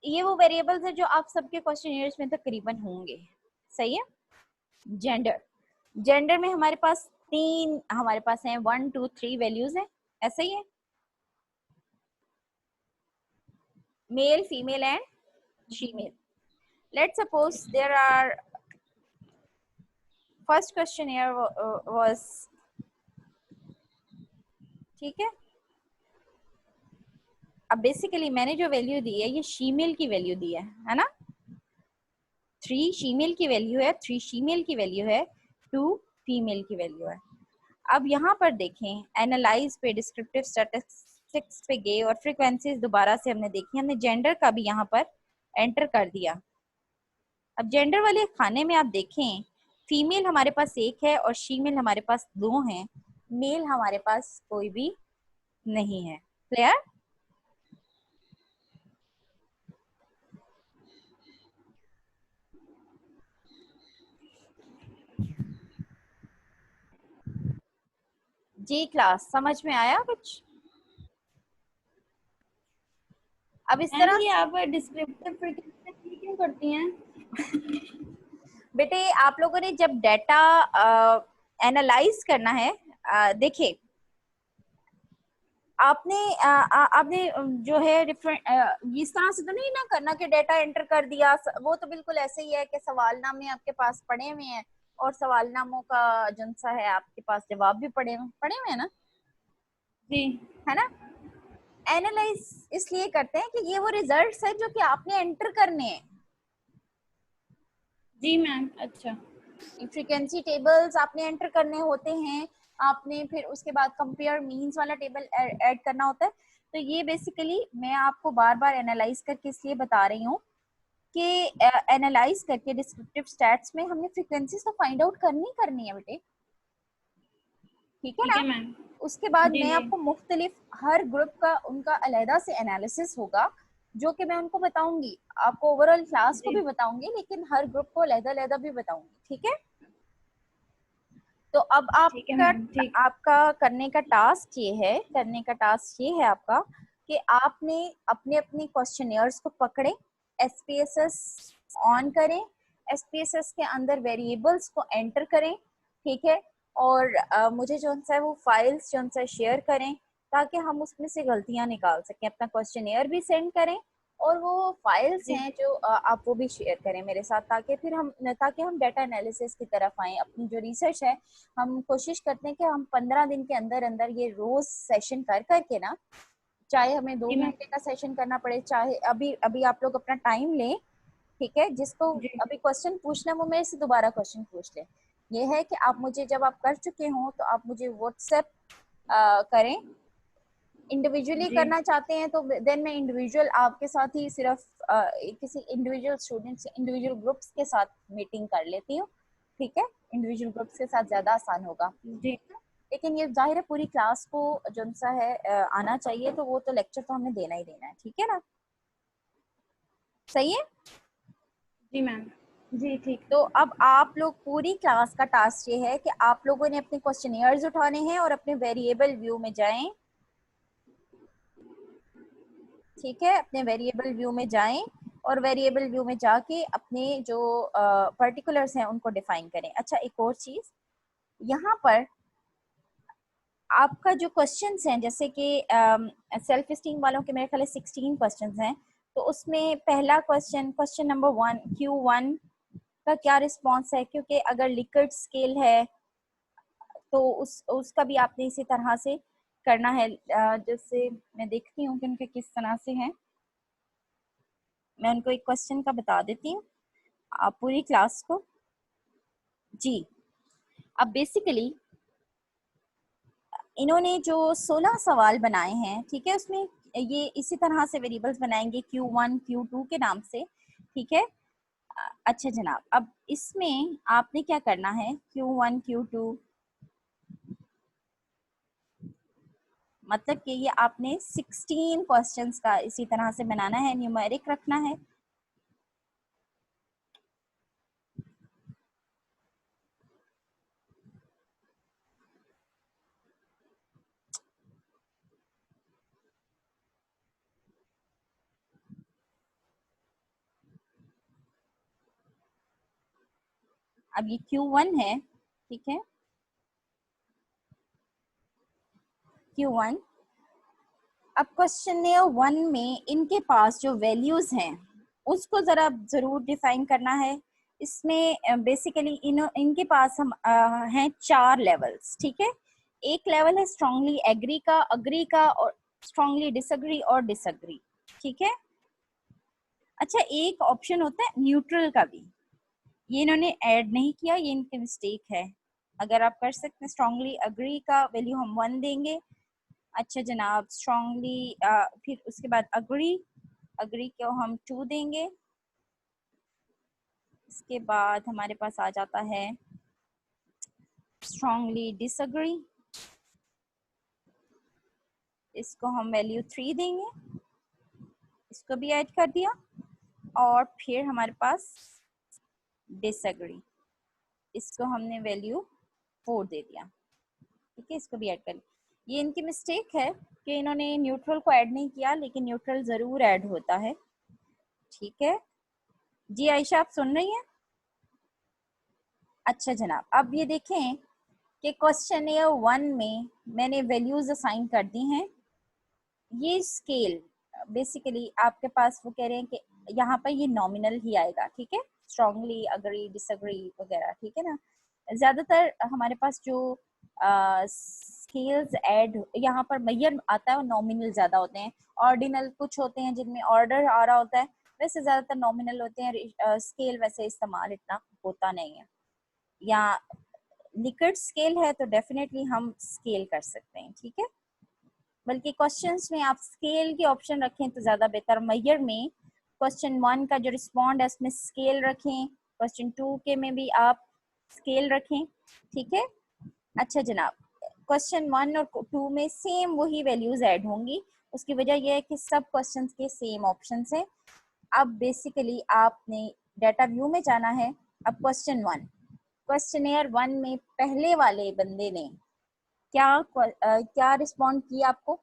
ये वो वेरिएबल्स है जो आप सबके क्वेश्चन में तकरीबन होंगे, सही है। जेंडर, जेंडर में हमारे पास 3 हमारे पास हैं 1 2 3 वैल्यूज हैं, ऐसा ही है, male, female and female. Let's suppose there are, first question here was, ठीक है। अब बेसिकली मैंने जो वैल्यू दी है ये फीमेल की वैल्यू दी है ना। 3 फीमेल की वैल्यू है, 3 फीमेल की वैल्यू है, 2 फीमेल की वैल्यू है। अब यहाँ पर देखें, एनालाइज पे, डिस्क्रिप्टिव स्टैटिस्टिक्स पे गए और फ्रीक्वेंसीज दोबारा से हमने देखी, हमने जेंडर का भी यहाँ पर एंटर कर दिया। अब जेंडर वाले खाने में आप देखें, फीमेल हमारे पास 1 है और फीमेल हमारे पास 2 हैं, मेल हमारे पास कोई भी नहीं है। क्लियर? जी क्लास, समझ में आया कुछ? अब इस तरह ये आप डिस्क्रिप्टिव फ्रीक्वेंसी क्यों करती हैं? बेटे आप लोगों ने जब डेटा एनालाइज करना है, देखिए आपने जो है इस तरह से तो नहीं ना करना कि डेटा एंटर कर दिया, वो तो बिल्कुल ऐसे ही है कि सवालनामे आपके पास पड़े हुए हैं और सवालनामों का जनसा है आपके पास जवाब भी पड़े हुए हैं ना जी, है ना। एनालाइज इसलिए करते हैं कि ये वो रिजल्ट्स है जो कि आपने एंटर करने हैं, जी मैम। अच्छा। फ्रीक्वेंसी टेबल्स आपने एंटर करने होते हैं, आपने फिर उसके बाद कंपेयर मीन्स वाला टेबल ऐड करना होता है। तो ये बेसिकली मैं आपको बार बार एनालाइज करके इसलिए बता रही हूँ कि एनालाइज करके डिस्क्रिप्टिव स्टैट्स में हमने फ्रीक्वेंसीज तो फाइंड आउट करनी है बेटे, ठीक है ठीक ना। है मैम। उसके बाद जी मैं जी। आपको मुख्तलिफ हर ग्रुप का उनका अलहदा से एनालिसिस होगा, जो कि मैं उनको बताऊंगी, आपको ओवरऑल क्लास को जी भी बताऊंगी लेकिन हर ग्रुप को अलहदा भी बताऊंगी, ठीक है। तो अब ठीक है आपका मैम। ठीक। आपका करने का टास्क ये है आपका कि आपने अपने अपने क्वेश्चनियर्स को पकड़े, एसपीएसएस ऑन करें, एसपीएसएस के अंदर वेरिएबल्स को एंटर करें, ठीक है। और मुझे जो है वो फाइल्स जो है शेयर करें, ताकि हम उसमें से गलतियां निकाल सकें। अपना क्वेश्चनियर भी सेंड करें और वो फाइल्स जी हैं जो आप वो भी शेयर करें मेरे साथ, ताकि हम डाटा एनालिसिस की तरफ आएँ। अपनी जो रिसर्च है, हम कोशिश करते हैं कि हम 15 दिन के अंदर अंदर ये रोज सेशन कर करके ना, चाहे हमें 2 जी मैम। घंटे का सेशन करना पड़े, चाहे अभी अभी आप लोग अपना टाइम लें, ठीक है। जिसको जी अभी क्वेश्चन पूछना है वो मेरे से दोबारा क्वेश्चन पूछ ले। ये है कि आप मुझे, जब आप कर चुके हो तो आप मुझे व्हाट्सएप करें। इंडिविजुअली जी। करना चाहते हैं तो देन मैं इंडिविजुअल आपके साथ ही सिर्फ किसी इंडिविजुअल स्टूडेंट्स, इंडिविजुअल ग्रुप्स के साथ मीटिंग कर लेती हूँ, ठीक है। इंडिविजुअल ग्रुप्स के साथ ज्यादा आसान होगा, जी लेकिन ये जाहिर है पूरी क्लास को जो सा है आना चाहिए, तो वो तो लेक्चर तो हमने देना ही देना है, ठीक है ना। सही है। जी मैम। जी ठीक। तो अब आप लोग, पूरी क्लास का टास्क ये है कि आप लोगों ने अपने क्वेश्चनियर्स उठाने हैं और अपने वेरिएबल व्यू में जाएं, ठीक है। अपने वेरिएबल व्यू में जाएं और वेरिएबल व्यू में जाके अपने जो पर्टिकुलर्स हैं उनको डिफाइन करें। अच्छा, एक और चीज यहाँ पर, आपका जो क्वेश्चंस हैं, जैसे कि सेल्फ स्टीम वालों के मेरे ख्याल 16 क्वेश्चंस हैं, तो उसमें पहला क्वेश्चन नंबर 1 Q1 का क्या रिस्पॉन्स है, क्योंकि अगर लिकर्ट स्केल है तो उसका भी आपने इसी तरह से करना है। जैसे मैं देखती हूँ कि उनके किस तरह से हैं, मैं उनको एक क्वेश्चन का बता देती हूँ आप पूरी क्लास को। जी, अब बेसिकली इन्होंने जो 16 सवाल बनाए हैं, ठीक है, उसमें ये इसी तरह से वेरिएबल्स बनाएंगे Q1 Q2 के नाम से, ठीक है। अच्छा जनाब, अब इसमें आपने क्या करना है, Q1 Q2 मतलब कि ये आपने 16 क्वेश्चंस का इसी तरह से बनाना है, न्यूमेरिक रखना है। अब ये Q1 है, ठीक है, Q1। अब क्वेश्चन 1 में इनके पास जो वैल्यूज हैं उसको जरा जरूर डिफाइन करना है। इसमें बेसिकली इनके पास हम हैं 4 लेवल्स, ठीक है। एक लेवल है स्ट्रांगली अग्री का और स्ट्रांगली डिसएग्री और डिसएग्री, ठीक है। अच्छा, एक ऑप्शन होता है न्यूट्रल का भी, ये इन्होंने ऐड नहीं किया, ये इनकी मिस्टेक है। अगर आप कर सकते हैं, स्ट्रांगली अग्री का वैल्यू हम 1 देंगे। अच्छा जनाब, स्ट्रांगली फिर उसके बाद अग्री को हम 2 देंगे। इसके बाद हमारे पास आ जाता है स्ट्रांगली डिसएग्री, इसको हम वैल्यू 3 देंगे, इसको भी ऐड कर दिया। और फिर हमारे पास डिसएग्री, इसको हमने वैल्यू 4 दे दिया, ठीक है, इसको भी ऐड कर लिया। ये इनकी मिस्टेक है कि इन्होंने न्यूट्रल को ऐड नहीं किया, लेकिन न्यूट्रल जरूर ऐड होता है, ठीक है। जी आयशा, आप सुन रही हैं। अच्छा जनाब, अब ये देखें कि क्वेश्चन 1 में मैंने वैल्यूज असाइन कर दी हैं। ये स्केल बेसिकली आपके पास, वो कह रहे हैं कि यहाँ पर ये नॉमिनल ही आएगा, ठीक है, स्ट्रांगली अग्री डिसएग्री वगैरह, ठीक है ना। ज्यादातर हमारे पास जो स्केल्स ऐड यहाँ पर मैयर आता है वो नॉमिनल ज्यादा होते हैं। ऑर्डिनल कुछ होते हैं जिनमें ऑर्डर आ रहा होता है, वैसे ज़्यादातर नॉमिनल होते हैं, स्केल वैसे इस्तेमाल इतना होता नहीं है, या लिक्विड स्केल है तो डेफिनेटली हम स्केल कर सकते हैं, ठीक है। बल्कि क्वेश्चंस में आप स्केल के ऑप्शन रखें तो ज़्यादा बेहतर। मैयर में क्वेश्चन 1 का जो रिस्पॉन्ड है उसमें स्केल रखें, क्वेश्चन 2 के में भी आप स्केल रखें, ठीक है। अच्छा जनाब, क्वेश्चन 1 और 2 में सेम वही वैल्यूज ऐड होंगी। उसकी वजह यह है कि सब क्वेश्चंस के सेम ऑप्शंस हैं। अब बेसिकली आपने डाटा व्यू में जाना है। अब क्वेश्चन 1, क्वेश्चनेयर 1 में पहले वाले बंदे ने क्या रिस्पॉन्ड किया आपको?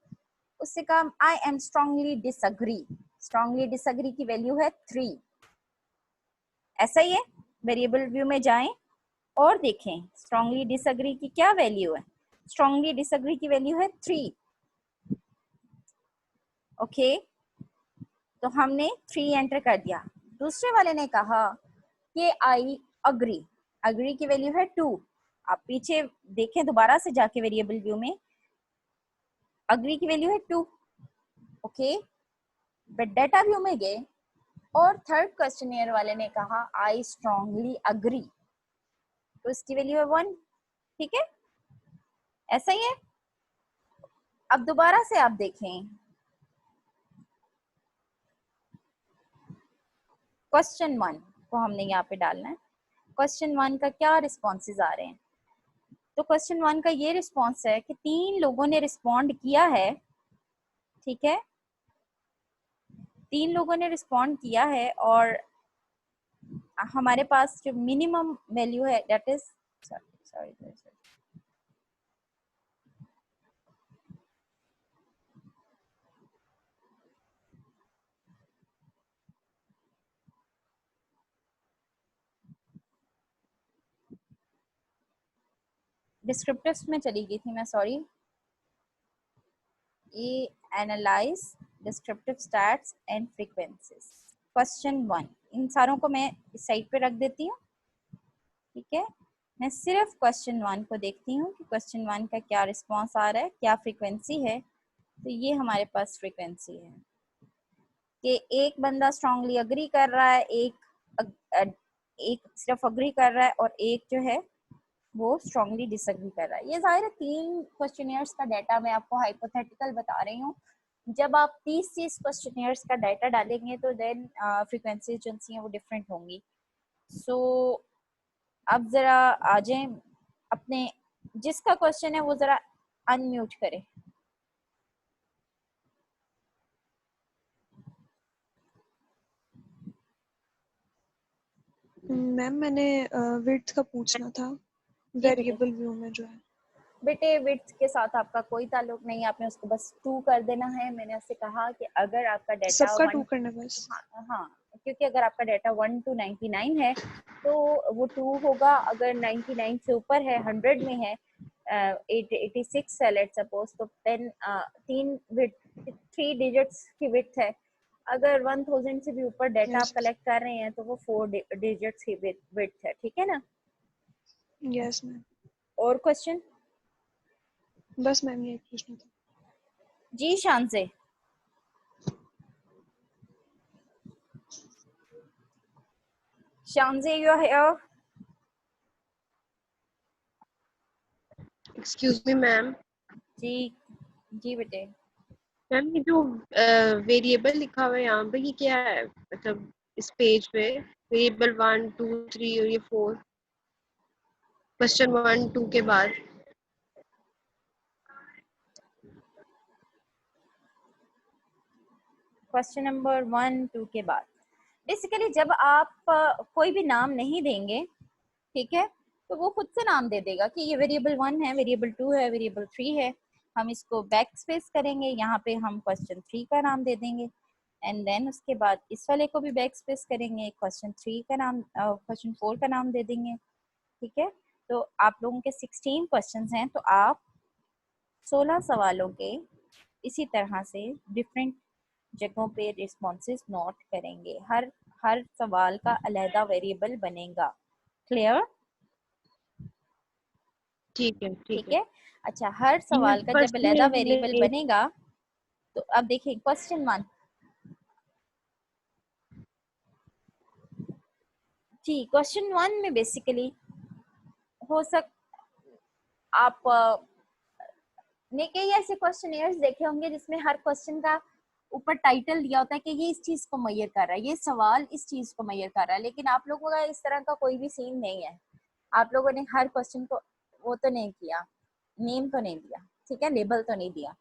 उससे कहा I am strongly disagree. Strongly disagree की वैल्यू है 3। ऐसा ही है, वेरिएबल व्यू में जाएं और देखें स्ट्रांगली डिसएग्री की क्या वैल्यू है। स्ट्रांगली डिसएग्री की वैल्यू है 3। ओके, तो हमने 3 एंटर कर दिया। दूसरे वाले ने कहा कि आई अग्री। अग्री की वैल्यू है 2। आप पीछे देखें दोबारा से जाके वेरिएबल व्यू में, अग्री की वैल्यू है 2। ओके, बट डाटा व्यू में गए और थर्ड क्वेश्चनियर वाले ने कहा आई स्ट्रांगली अग्री, तो इसकी वैल्यू है 1, ठीक है। ऐसा ही है। अब दोबारा से आप देखें क्वेश्चन 1 को हमने यहाँ पे डालना है। क्वेश्चन 1 का क्या रिस्पॉन्सेज आ रहे हैं? तो क्वेश्चन 1 का ये रिस्पॉन्स है कि 3 लोगों ने रिस्पॉन्ड किया है, ठीक है। 3 लोगों ने रिस्पॉन्ड किया है और हमारे पास जो मिनिमम वैल्यू है दैट इज सॉरी डिस्क्रिप्टिव्स में चली गई थी मैं, सॉरी। ये analyse descriptive stats and frequencies. Question 1, इन सारों को मैं इस साइड पे रख देती हूँ, ठीक है। मैं सिर्फ क्वेश्चन 1 को देखती हूँ कि क्वेश्चन 1 का क्या रिस्पॉन्स आ रहा है, क्या फ्रीक्वेंसी है। तो ये हमारे पास फ्रीक्वेंसी है कि एक बंदा स्ट्रांगली अग्री कर रहा है, एक सिर्फ अग्री कर रहा है और एक जो है वो स्ट्रांगली डिसएग्री कर रहा है। ये जाहिर है 3 क्वेश्चनियर्स का डाटा मैं आपको हाइपोथेटिकल बता रही हूँ। जब आप 30 क्वेश्चनियर्स का डाटा डालेंगे तो देन फ्रीक्वेंसीज जो हैं वो डिफरेंट होंगी। सो अब जरा आ जाए, अपने जिसका क्वेश्चन है वो जरा अनम्यूट करे। मैम मैंने विड्थ का पूछना था, वेरिएबल व्यू में जो है। बेटे विड्थ के साथ आपका कोई ताल्लुक नहीं, आपने उसको बस 2 कर देना है। मैंने उससे कहा कि अगर आपका डाटा सबका 2 करना बस। हाँ, क्योंकि अगर आपका डाटा 1 to 99 है तो वो 2 होगा। अगर 99 से ऊपर है, 100 में है, 86 है लेट्स सपोज, तो 3 डिजिट्स की विड्थ है। अगर 1000 से भी ऊपर डाटा आप कलेक्ट कर रहे हैं तो वो 4 डिजिट्स की विड्थ है, ठीक है ना। Yes ma'am. और क्वेश्चन? बस मैम ये पूछना था जी। Shan so you are here? Excuse me ma'am. जी जी बेटे। मैम ये जो वेरिएबल लिखा हुआ है यहाँ पे, ये क्या है? मतलब इस पेज पे वेरिएबल 1 2 3 और ये 4 क्वेश्चन 1 2 के बाद क्वेश्चन नंबर 1 2 के बाद बेसिकली जब आप कोई भी नाम नहीं देंगे, ठीक है, तो वो खुद से नाम दे देगा कि ये वेरिएबल 1 है, वेरिएबल 2 है, वेरिएबल 3 है। हम इसको बैक स्पेस करेंगे, यहाँ पे हम क्वेश्चन 3 का नाम दे देंगे एंड देन उसके बाद इस वाले को भी बैक स्पेस करेंगे, क्वेश्चन 3 का नाम, क्वेश्चन 4 का नाम दे देंगे, ठीक है। तो आप लोगों के 16 क्वेश्चंस हैं, तो आप 16 सवालों के इसी तरह से डिफरेंट जगहों पे रिस्पॉन्सेज नोट करेंगे। हर सवाल का अलहदा वेरिएबल बनेगा। क्लियर? ठीक है ठीक है। अच्छा, हर सवाल का जब अलहदा वेरिएबल बनेगा तो अब देखिए क्वेश्चन 1, जी, क्वेश्चन 1 में बेसिकली हो सक आप ने कई ऐसे क्वेश्चनियर्स देखे होंगे जिसमें हर क्वेश्चन का ऊपर टाइटल दिया होता है कि ये इस चीज को मैयर कर रहा है, ये सवाल इस चीज को मैयर कर रहा है, लेकिन आप लोगों का इस तरह का कोई भी सीन नहीं है। आप लोगों ने हर क्वेश्चन को वो तो नहीं किया, नेम तो नहीं दिया, ठीक है, लेबल तो नहीं दिया।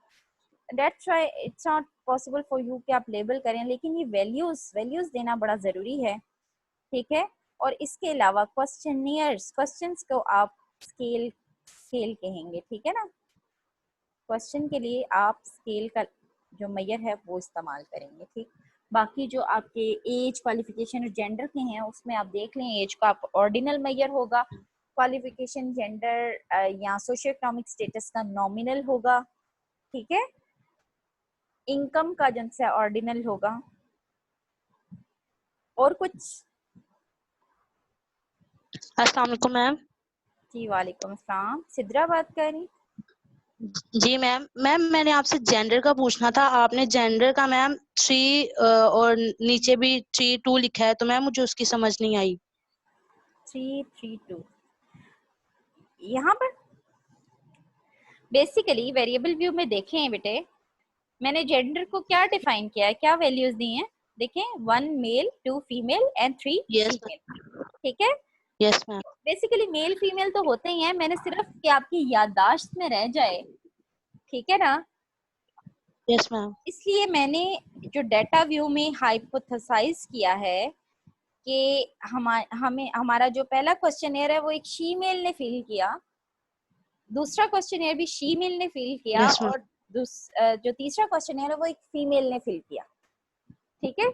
That's why it's not possible for you कि आप लेबल करें, लेकिन ये वैल्यूज देना बड़ा जरूरी है, ठीक है। और इसके अलावा क्वेश्चंस को आप स्केल कहेंगे, ठीक है ना। क्वेश्चन के लिए आप स्केल का जो मैयर है वो इस्तेमाल करेंगे, ठीक। बाकी जो आपके एज, क्वालिफिकेशन और जेंडर के हैं उसमें आप देख लें, एज का आप ऑर्डिनल मैयर होगा, क्वालिफिकेशन, जेंडर या सोशियो इकोनॉमिक स्टेटस का नॉमिनल होगा, ठीक है। इनकम का जिनसे ऑर्डिनल होगा। और कुछ? अस्सलाम वालेकुम मैम। जी वालेकुम अस्सलाम। सिद्रा बात कर रही? जी मैम, मैंने आपसे जेंडर का पूछना था। आपने जेंडर का मैम 3 और नीचे भी 3-2 लिखा है, तो मैम मुझे उसकी समझ नहीं आई। 3-3-2 यहाँ पर बेसिकली वेरिएबल व्यू में देखें बेटे, मैंने जेंडर को क्या डिफाइन किया है, क्या वैल्यूज दी हैं, देखें 1 male, 2 female and 3 yes female, ठीक है। Yes ma'am. Basically male female तो होते ही हैं, मैंने सिर्फ कि आपकी याददाश्त में रह जाए, ठीक है ना, यस मैम। इसलिए मैंने जो डाटा व्यू में हाइपोथेसाइज किया है कि हमारा जो पहला क्वेश्चनियर है वो एक शीमेल ने फिल किया, दूसरा क्वेश्चनियर भी शीमेल ने फिल किया, यस मैम। और जो तीसरा क्वेश्चनियर है वो एक फीमेल ने फिल किया, ठीक है।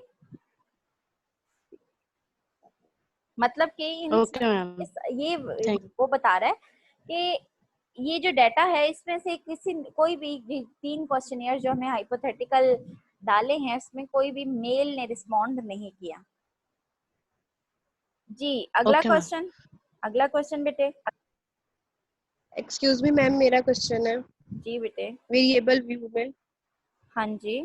मतलब कि ओके मैम, ये थैंक वो बता रहा है कि ये जो डाटा है इसमें से कोई भी 3 क्वेश्चनियर जो हमने हाइपोथेटिकल डाले हैं उसमें कोई भी मेल ने रिस्पॉन्ड नहीं किया। जी अगला ओके मैम। क्वेश्चन, अगला क्वेश्चन बेटे। एक्सक्यूज मी मैम, मेरा क्वेश्चन है जी बेटे। वेरिएबल व्यू में। हाँ जी।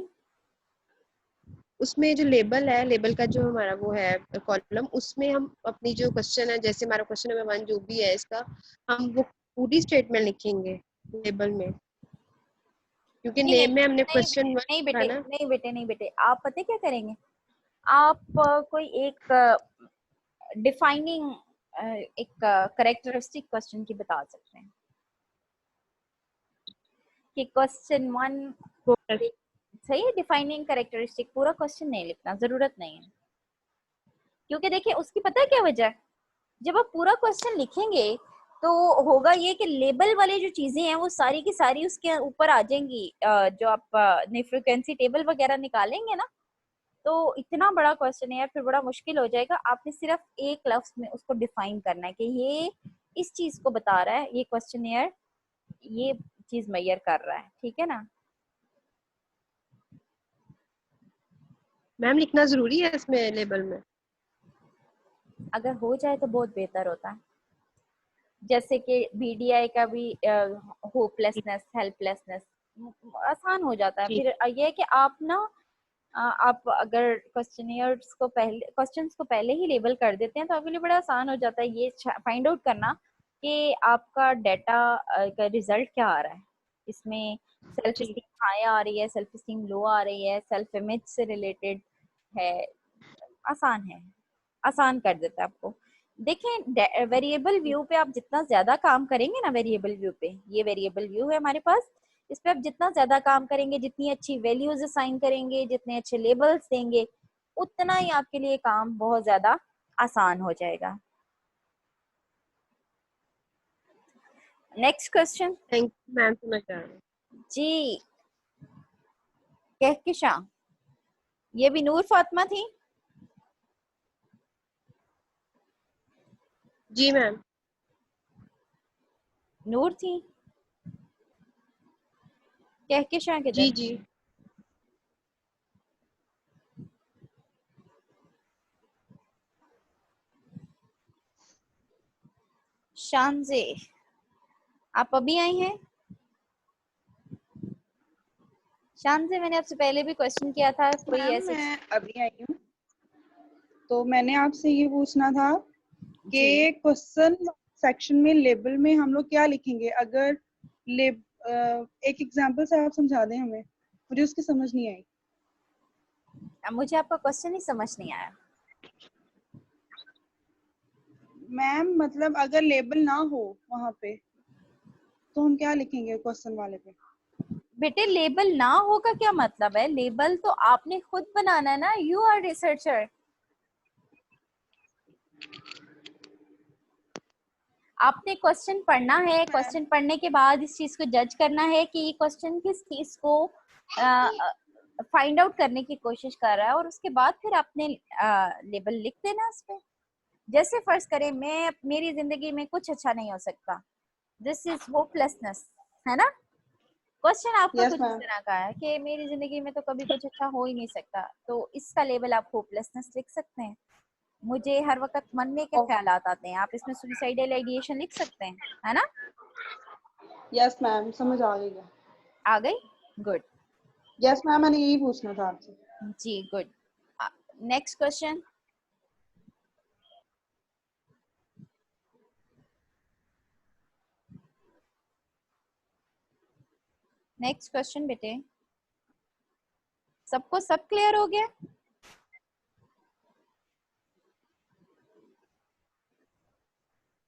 उसमें जो लेबल है, लेबल का जो हमारा वो है कॉलम, उसमें हम अपनी जो क्वेश्चन है, जैसे हमारा क्वेश्चन नंबर 1 जो भी है इसका, हम वो पूरी स्टेटमेंट लिखेंगे लेबल में, क्योंकि नहीं नहीं नेम में हमने नहीं क्वेश्चन 1 नहीं लिखा बेटे, ना। नहीं बेटे, आप पता है क्या करेंगे, आप कोई एक डिफाइनिंग एक करेक्टरिस्टिक क्वेश्चन की बता सकते हैं कि क्वेश्चन 1 सही है। डिफाइनिंग करेक्टरिस्टिक, पूरा क्वेश्चन नहीं लिखना, जरूरत नहीं है, क्योंकि देखिए उसकी पता है क्या वजह है, जब आप पूरा क्वेश्चन लिखेंगे तो होगा ये कि लेबल वाली जो चीजें हैं वो सारी की सारी उसके ऊपर आ जाएंगी, जो आप ने फ्रीक्वेंसी टेबल वगैरह निकालेंगे ना, तो इतना बड़ा क्वेश्चन है फिर बड़ा मुश्किल हो जाएगा। आपने सिर्फ एक लफ्ज में उसको डिफाइन करना है कि ये इस चीज को बता रहा है, ये क्वेश्चनियर ये चीज मैयर कर रहा है, ठीक है ना। मैम लिखना जरूरी है इसमें लेबल में? अगर हो जाए तो बहुत बेहतर होता है, जैसे कि बीडीआई का भी होपलेसनेस, हेल्पलेसनेस आसान हो जाता है। जी। फिर ये है कि आप ना आप अगर क्वेश्चंस को पहले ही लेबल कर देते हैं तो आपके लिए बड़ा आसान हो जाता है ये फाइंड आउट करना कि आपका डाटा का रिजल्ट क्या आ रहा है, इसमें सेल्फ जी। स्टीम हाई आ रही है, सेल्फ स्टीम लो आ रही है, सेल्फ इमेज से रिलेटेड है, आसान है, आसान कर देता है आपको। देखें वेरिएबल व्यू पे आप जितना ज्यादा काम करेंगे ना, वेरिएबल व्यू पे, ये वेरिएबल व्यू है हमारे पास, इस पे आप जितना ज्यादा काम करेंगे, जितनी अच्छी वैल्यूज असाइन करेंगे, जितने अच्छे लेबल्स देंगे, उतना ही आपके लिए काम बहुत ज्यादा आसान हो जाएगा। Next question. Thank you ma'am, समझ आ रहा है। जी कहकशा, ये भी नूर फातिमा थी? जी मैम। नूर थी? कहकशा जी किधर? जी। शानजे, आप अभी आई हैं? शानजे, मैंने आपसे पहले भी क्वेश्चन किया था, कोई मैम ऐसे मैं अभी आई हूँ, तो मैंने आपसे ये पूछना था कि क्वेश्चन सेक्शन में लेबल में हम लोग क्या लिखेंगे। अगर एक एग्जांपल से आप समझा दें हमें, मुझे उसकी समझ नहीं आई। मुझे आपका क्वेश्चन ही समझ नहीं आया। मैम मतलब अगर लेबल ना हो वहाँ पे तो हम क्या लिखेंगे क्वेश्चन वाले पे? बेटे लेबल ना होगा क्या मतलब है? लेबल तो आपने खुद बनाना है ना, यू आर रिसर्चर। आपने क्वेश्चन पढ़ना है, क्वेश्चन पढ़ने के बाद इस चीज को जज करना है कि ये क्वेश्चन किस चीज को फाइंड आउट करने की कोशिश कर रहा है, और उसके बाद फिर आपने लेबल लिख देना उस पे। जैसे फर्ज करें मेरी जिंदगी में कुछ अच्छा नहीं हो सकता, दिस इज होपलेसनेस, है ना? क्वेश्चन आपका कुछ इस तरह का है कि मेरी जिंदगी में तो कभी कुछ अच्छा हो ही नहीं सकता, तो इसका लेबल आप होपलेसनेस लिख सकते हैं। मुझे हर वक्त मन में क्या ख्यालात आते हैं, आप इसमें सुसाइडल आइडिएशन लिख सकते हैं, है ना? यस मैम, समझ आ गई है। आ गई? गुड। यस मैम, मैंने यही पूछना था आपसे। जी good. Next question. Next question बेटे। सबको सब क्लियर हो गया?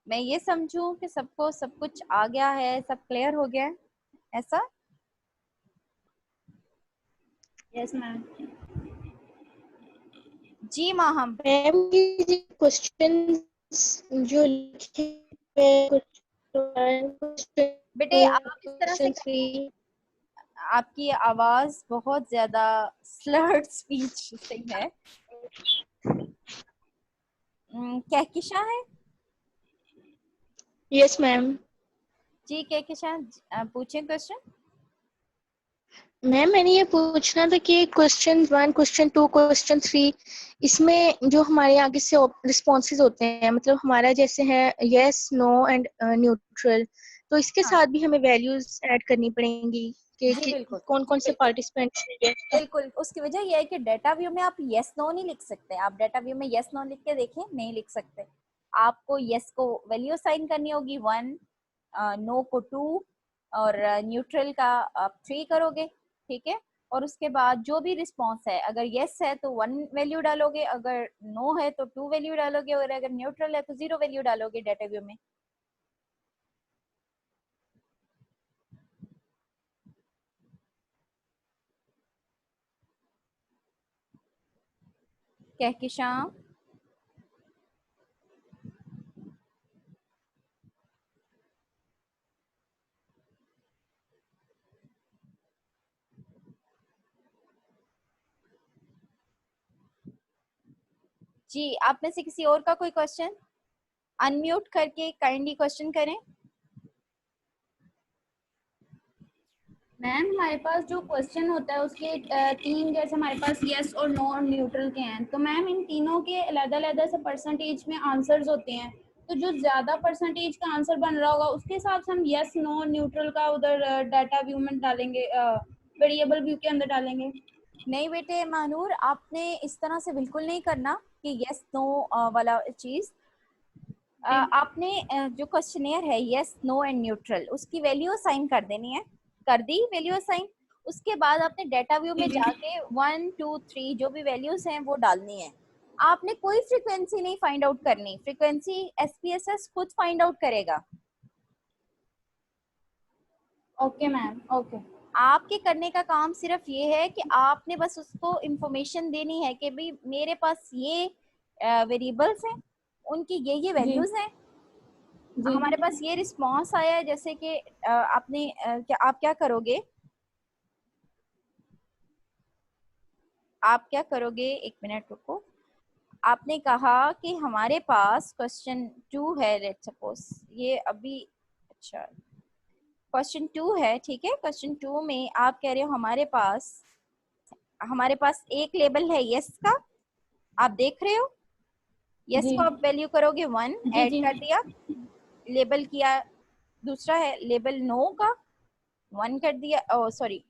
मैं ये समझूं कि सबको सब कुछ आ गया है, सब क्लियर हो गया है, ऐसा? Yes ma'am. जी माहम। मैम ये क्वेश्चंस जो लिखे बेटे आप इस तरह से आपकी आवाज बहुत ज्यादा स्लर्ड स्पीच से है। कहकिशा है? Yes ma'am. जी कहकिशा, पूछें क्वेश्चन। मैम मैंने ये पूछना था कि क्वेश्चन 1, क्वेश्चन 2, क्वेश्चन 3 इसमें जो हमारे आगे से रिस्पॉन्सेज होते हैं, मतलब हमारा जैसे है यस, नो एंड न्यूट्रल, तो इसके साथ भी हमें वैल्यूज ऐड करनी पड़ेंगी कि कौन कौन से पार्टिसिपेंट हैं। बिल्कुल, उसकी वजह यह है कि डेटा व्यू में आप यस नो नहीं लिख सकते। आप डेटा व्यू में यस नो लिख के देखें, नहीं लिख सकते। आपको यस को वैल्यू असाइन करनी होगी 1, नो को 2 और न्यूट्रल का आप 3 करोगे, ठीक है? और उसके बाद जो भी रिस्पॉन्स है, अगर यस है तो 1 वैल्यू डालोगे, अगर नो है तो 2 वैल्यू डालोगे, और अगर न्यूट्रल है तो 0 वैल्यू डालोगे डेटा व्यू में। कहकिशा, जी आप में से किसी और का कोई क्वेश्चन? अनम्यूट करके काइंडली क्वेश्चन करें। मैम हमारे पास जो क्वेश्चन होता है उसके 3, जैसे हमारे पास यस और नो और न्यूट्रल के हैं, तो मैम इन तीनों के अलग-अलग से परसेंटेज में आंसर्स होते हैं, तो जो ज्यादा परसेंटेज का आंसर बन रहा होगा उसके हिसाब से हम यस नो न्यूट्रल का उधर डाटा व्यू में डालेंगे, वेरिएबल व्यू के अंदर डालेंगे। नहीं बेटे महानूर, आपने इस तरह से बिल्कुल नहीं करना कि यस नो वाला चीज। आपने जो क्वेश्चनियर है यस नो एंड न्यूट्रल, उसकी वैल्यू असाइन कर देनी है। कर दी वैल्यू असाइन। उसके बाद आपने डेटा व्यू में जाके 1, 2, 3 जो भी वैल्यूज हैं वो डालनी है। आपने कोई फ्रीक्वेंसी नहीं फाइंड आउट करनी, फ्रीक्वेंसी एसपीएसएस खुद फाइंड आउट करेगा। Okay ma'am, okay. आपके करने का काम सिर्फ ये है कि आपने बस उसको इंफॉर्मेशन देनी है कि भाई मेरे पास ये वेरिएबल्स हैं, उनकी ये वैल्यूज हैं, हमारे पास ये रिस्पॉन्स आया है। जैसे कि आपने आप क्या करोगे, एक मिनट रुको। आपने कहा कि हमारे पास क्वेश्चन 2 है, लेट सपोज ये अभी, अच्छा क्वेश्चन 2 है, ठीक है? क्वेश्चन 2 में आप कह रहे हो हमारे पास एक लेबल है यस का, आप देख रहे हो यस को आप वैल्यू करोगे 1, ऐड कर दिया, लेबल किया। दूसरा है लेबल नो का, 1 कर दिया, सॉरी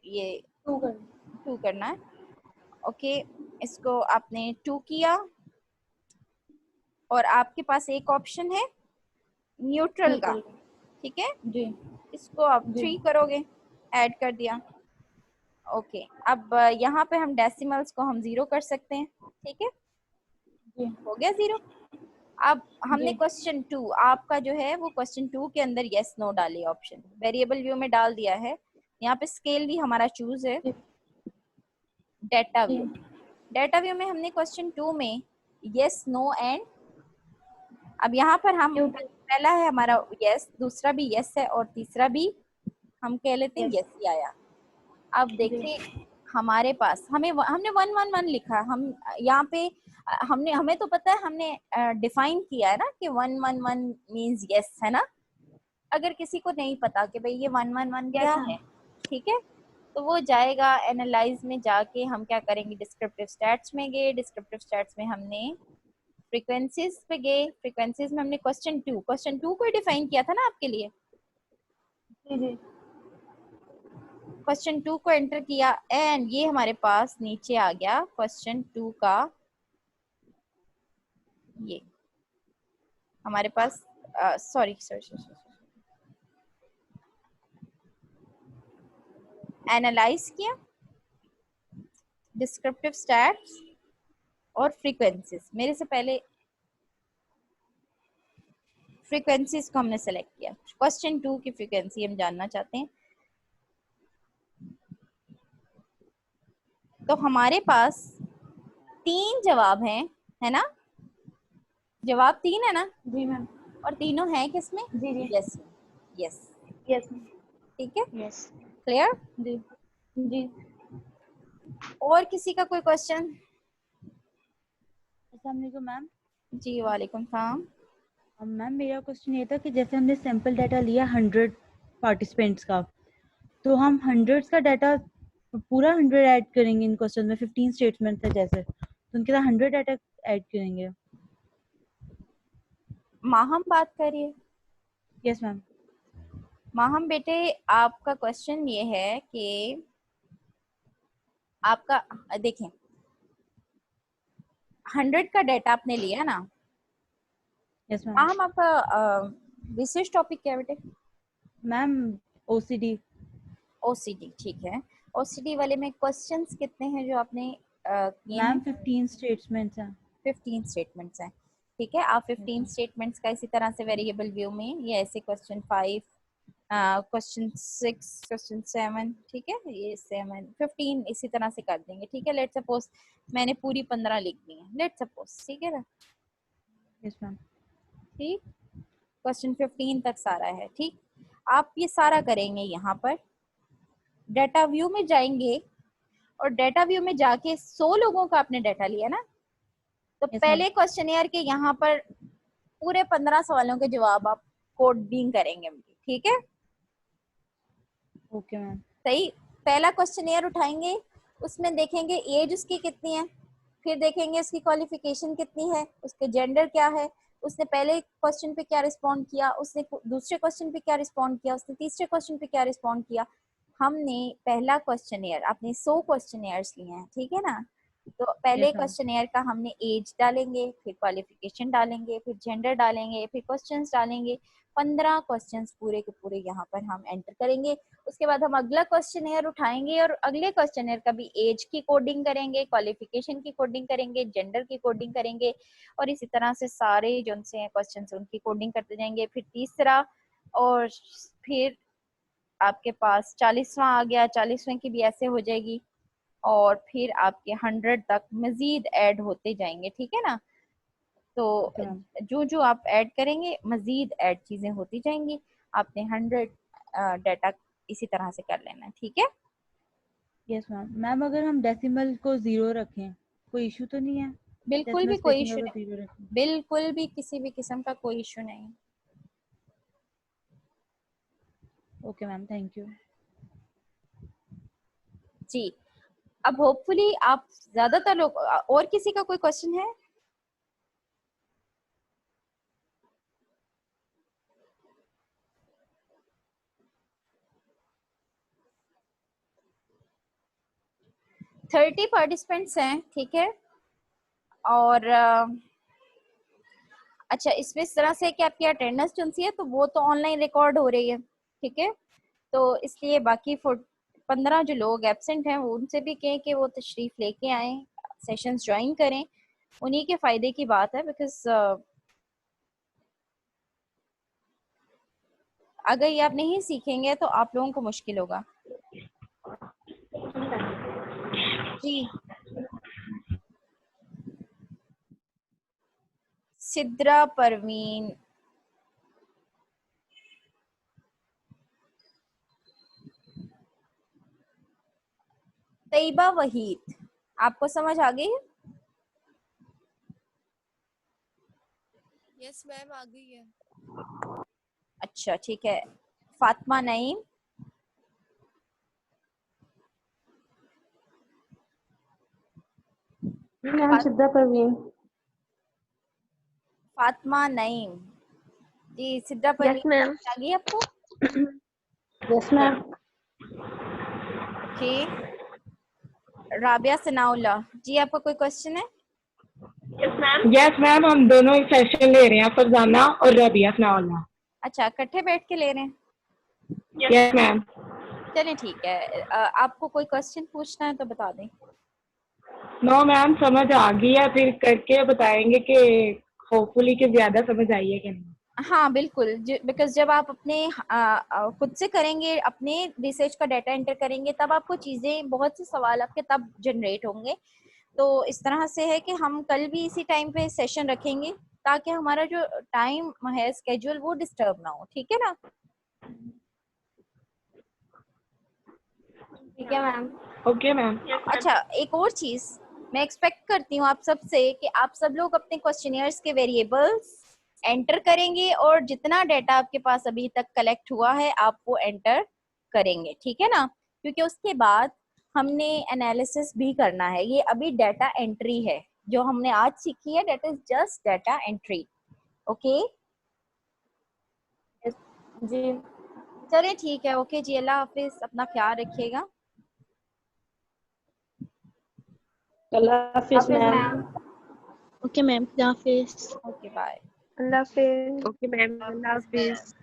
ये 2 करना है, ओके। इसको आपने 2 किया, और आपके पास एक ऑप्शन है न्यूट्रल का, ठीक है। जी इसको आप जी 3 करोगे, ऐड कर दिया। ओके, अब यहाँ पे हम डेसिमल्स को हम 0 कर सकते हैं, ठीक है, जी हो गया 0। अब हमने जी क्वेश्चन 2 आपका जो है वो क्वेश्चन 2 के अंदर यस नो डाले, ऑप्शन वेरिएबल व्यू में डाल दिया है। यहाँ पे स्केल भी हमारा चूज है। जी डेटा जी व्यू, डेटा व्यू में हमने क्वेश्चन 2 में यस नो एंड, अब यहाँ पर हम न्यूट्रल पहला है हमारा यस, दूसरा भी यस है और तीसरा भी हम कह लेते हैं यस यस ही आया। अब जी देखिए हमारे पास हमने 111 लिखा, हम यहाँ पे हमने, हमें तो पता है, हमने डिफाइन किया है ना कि 111 मींस यस, है ना। अगर किसी को नहीं पता कि भाई ये 111 क्या यस है, ठीक है, तो वो जाएगा एनालाइज में, जाके हम क्या करेंगे, डिस्क्रिप्टिव स्टैट्स में गए, डिस्क्रिप्टिव स्टैट्स में हमने फ्रीक्वेंसीज पे गए, फ्रीक्वेंसीज में हमने क्वेश्चन टू को डिफाइन किया था ना आपके लिए। जी जी क्वेश्चन 2 को एंटर किया एंड ये हमारे पास नीचे आ गया क्वेश्चन 2 का, ये हमारे पास सॉरी एनालाइज किया, डिस्क्रिप्टिव स्टैट्स और फ्रीक्वेंसीज। मेरे से पहले फ्रीक्वेंसीज को हमने सेलेक्ट किया, क्वेश्चन 2 की फ्रीक्वेंसी हम जानना चाहते हैं। तो हमारे पास 3 जवाब हैं, है ना, जवाब 3 है ना, जी मैम और तीनों हैं किसमें, जी जी यस यस, यस ठीक है, यस क्लियर। जी जी और किसी का कोई क्वेश्चन? अस्सलाम वालेकुम मैम। जी वालेकुम सलाम। मैम मेरा क्वेश्चन ये था कि जैसे हमने सैंपल डाटा लिया 100 पार्टिसिपेंट्स का, तो हम 100 का डाटा पूरा 100 ऐड करेंगे इन क्वेश्चन में, 15 स्टेटमेंट है जैसे, तो उनके साथ 100 डाटा ऐड करेंगे। माहम बात करिए। Yes ma'am. माहम बेटे, आपका क्वेश्चन ये है कि आपका, देखें 100 का डाटा आपने लिया ना। Yes ma'am. माहम आपका विशेष टॉपिक क्या है बेटे? Ma'am OCD. ओसीडी, ठीक है। ओसीडी वाले में क्वेश्चंस कितने हैं जो आपने किए हैं? मैम 15 स्टेटमेंट्स हैं। 15 स्टेटमेंट्स हैं, ठीक है। आप 15 स्टेटमेंट्स का इसी तरह से वेरिएबल व्यू में, ये ऐसे क्वेश्चन 5, क्वेश्चन 6, क्वेश्चन 7, ठीक है, ये 7 15 इसी तरह से कर देंगे, ठीक है। लेट सपोज मैंने पूरी 15 लिख दी है, लेट सपोज, ठीक है ना। Yes ma'am. ठीक, क्वेश्चन 15 तक सारा है, ठीक। आप ये सारा करेंगे, यहाँ पर डाटा व्यू में जाएंगे और डाटा व्यू में जाके 100 लोगों का आपने डाटा लिया ना, तो Yes, पहले क्वेश्चनियर के यहाँ पर पूरे 15 सवालों के जवाब आप कोडिंग करेंगे, ठीक है। Okay ma'am. सही, पहला क्वेश्चनियर उठाएंगे, उसमें देखेंगे एज उसकी कितनी है, फिर देखेंगे उसकी क्वालिफिकेशन कितनी है, उसके जेंडर क्या है, उसने पहले क्वेश्चन पे क्या रिस्पॉन्ड किया, उसने दूसरे क्वेश्चन पे क्या रिस्पॉन्ड किया, उसने तीसरे क्वेश्चन पे क्या रिस्पॉन्ड किया। हमने पहला क्वेश्चनियर, आपने 100 क्वेश्चनियर्स लिए हैं, ठीक है ना। तो पहले Yes, ma'am. क्वेश्चनियर का हमने एज डालेंगे, फिर क्वालिफिकेशन डालेंगे, फिर जेंडर डालेंगे, फिर क्वेश्चंस डालेंगे। 15 क्वेश्चंस पूरे के पूरे यहाँ पर हम एंटर करेंगे। उसके बाद हम अगला क्वेश्चनियर उठाएंगे और अगले क्वेश्चनियर का भी एज की कोडिंग करेंगे, क्वालिफिकेशन की कोडिंग करेंगे, जेंडर की कोडिंग करेंगे, और इसी तरह से सारे जो उनसे क्वेश्चन उनकी कोडिंग करते जाएंगे। फिर तीसरा, और फिर आपके पास 40वां आ गया, 40वें की भी ऐसे हो जाएगी, और फिर आपके 100 तक मजीद ऐड होते जाएंगे, ठीक है ना। तो Okay, ma'am. जो जो आप ऐड करेंगे मजीद ऐड चीजें होती जाएंगी। आपने 100 डाटा इसी तरह से कर लेना है, ठीक है। Yes ma'am. मैम अगर हम डेसिमल को 0 रखें, कोई इशू तो नहीं है? बिल्कुल डेसिमल भी कोई स्पेसिंग इशू अगर नहीं, 0 रखें? बिल्कुल भी किसी भी किस्म का कोई इशू नहीं। Okay ma'am, thank you. जी, अब होपफुली आप ज्यादातर लोग, और किसी का कोई क्वेश्चन है? थर्टी पार्टिसिपेंट्स हैं, ठीक है। और अच्छा, इसमें इस तरह से कि आपकी अटेंडेंस जो सी है तो वो तो ऑनलाइन रिकॉर्ड हो रही है, ठीक है। तो इसलिए बाकी 15 जो लोग एब्सेंट हैं वो उनसे भी कहें कि वो तशरीफ लेके आए, सेशंस ज्वाइन करें, उन्हीं के फायदे की बात है। बिकॉज अगर ये आप नहीं सीखेंगे तो आप लोगों को मुश्किल होगा। जी, सिद्रा परवीन, तैयबा वहीद, आपको समझ आ गई? यस मैम, आ गई है। अच्छा ठीक है। Fatima Naeem, ma'am Sidra Parveen. Fatima Naeem ji, Sidra yes Parveen ma'am. आ गई आपको? Yes ma'am. Okay. Rabia Sanaullah ji, आपका कोई क्वेश्चन है? यस मैम, हम दोनों एक सेशन ले रहे हैं, फरजाना और रबिया सनाउल्ला। अच्छा, इकट्ठे बैठ के ले रहे हैं? Yes ma'am. चलिए ठीक है। आपको कोई क्वेश्चन पूछना है तो बता दें। नो मैम, समझ आ गई है, फिर करके बताएंगे कि होपफुली कि ज्यादा समझ आई है कि नहीं। हाँ बिल्कुल, बिकॉज जब आप अपने खुद से करेंगे, अपने रिसर्च का डाटा एंटर करेंगे, तब आपको चीज़ें, बहुत से सवाल आपके तब जनरेट होंगे। तो इस तरह से है कि हम कल भी इसी टाइम पे सेशन रखेंगे ताकि हमारा जो टाइम है स्केड्यूल वो डिस्टर्ब ना हो, ठीक है ना? ठीक है मैम। Okay ma'am. अच्छा, एक और चीज मैं एक्सपेक्ट करती हूँ आप सब से कि आप सब लोग अपने क्वेश्चनियर्स के वेरिएबल्स एंटर करेंगे और जितना डाटा आपके पास अभी तक कलेक्ट हुआ है आप वो एंटर करेंगे, ठीक है ना? क्योंकि उसके बाद हमने एनालिसिस भी करना है। ये अभी डाटा एंट्री है, जो हमने आज सीखी है, that is just data entry. Okay जी, चलिए ठीक है। ओके जी, अल्लाह हाफिज, अपना ख्याल रखिएगा। अल्लाह हाफिज मैम। ओके मैम, खुदा हाफिज। Okay bye. अल्लाह हाफिज। ओके मैम, अल्लाह हाफिज।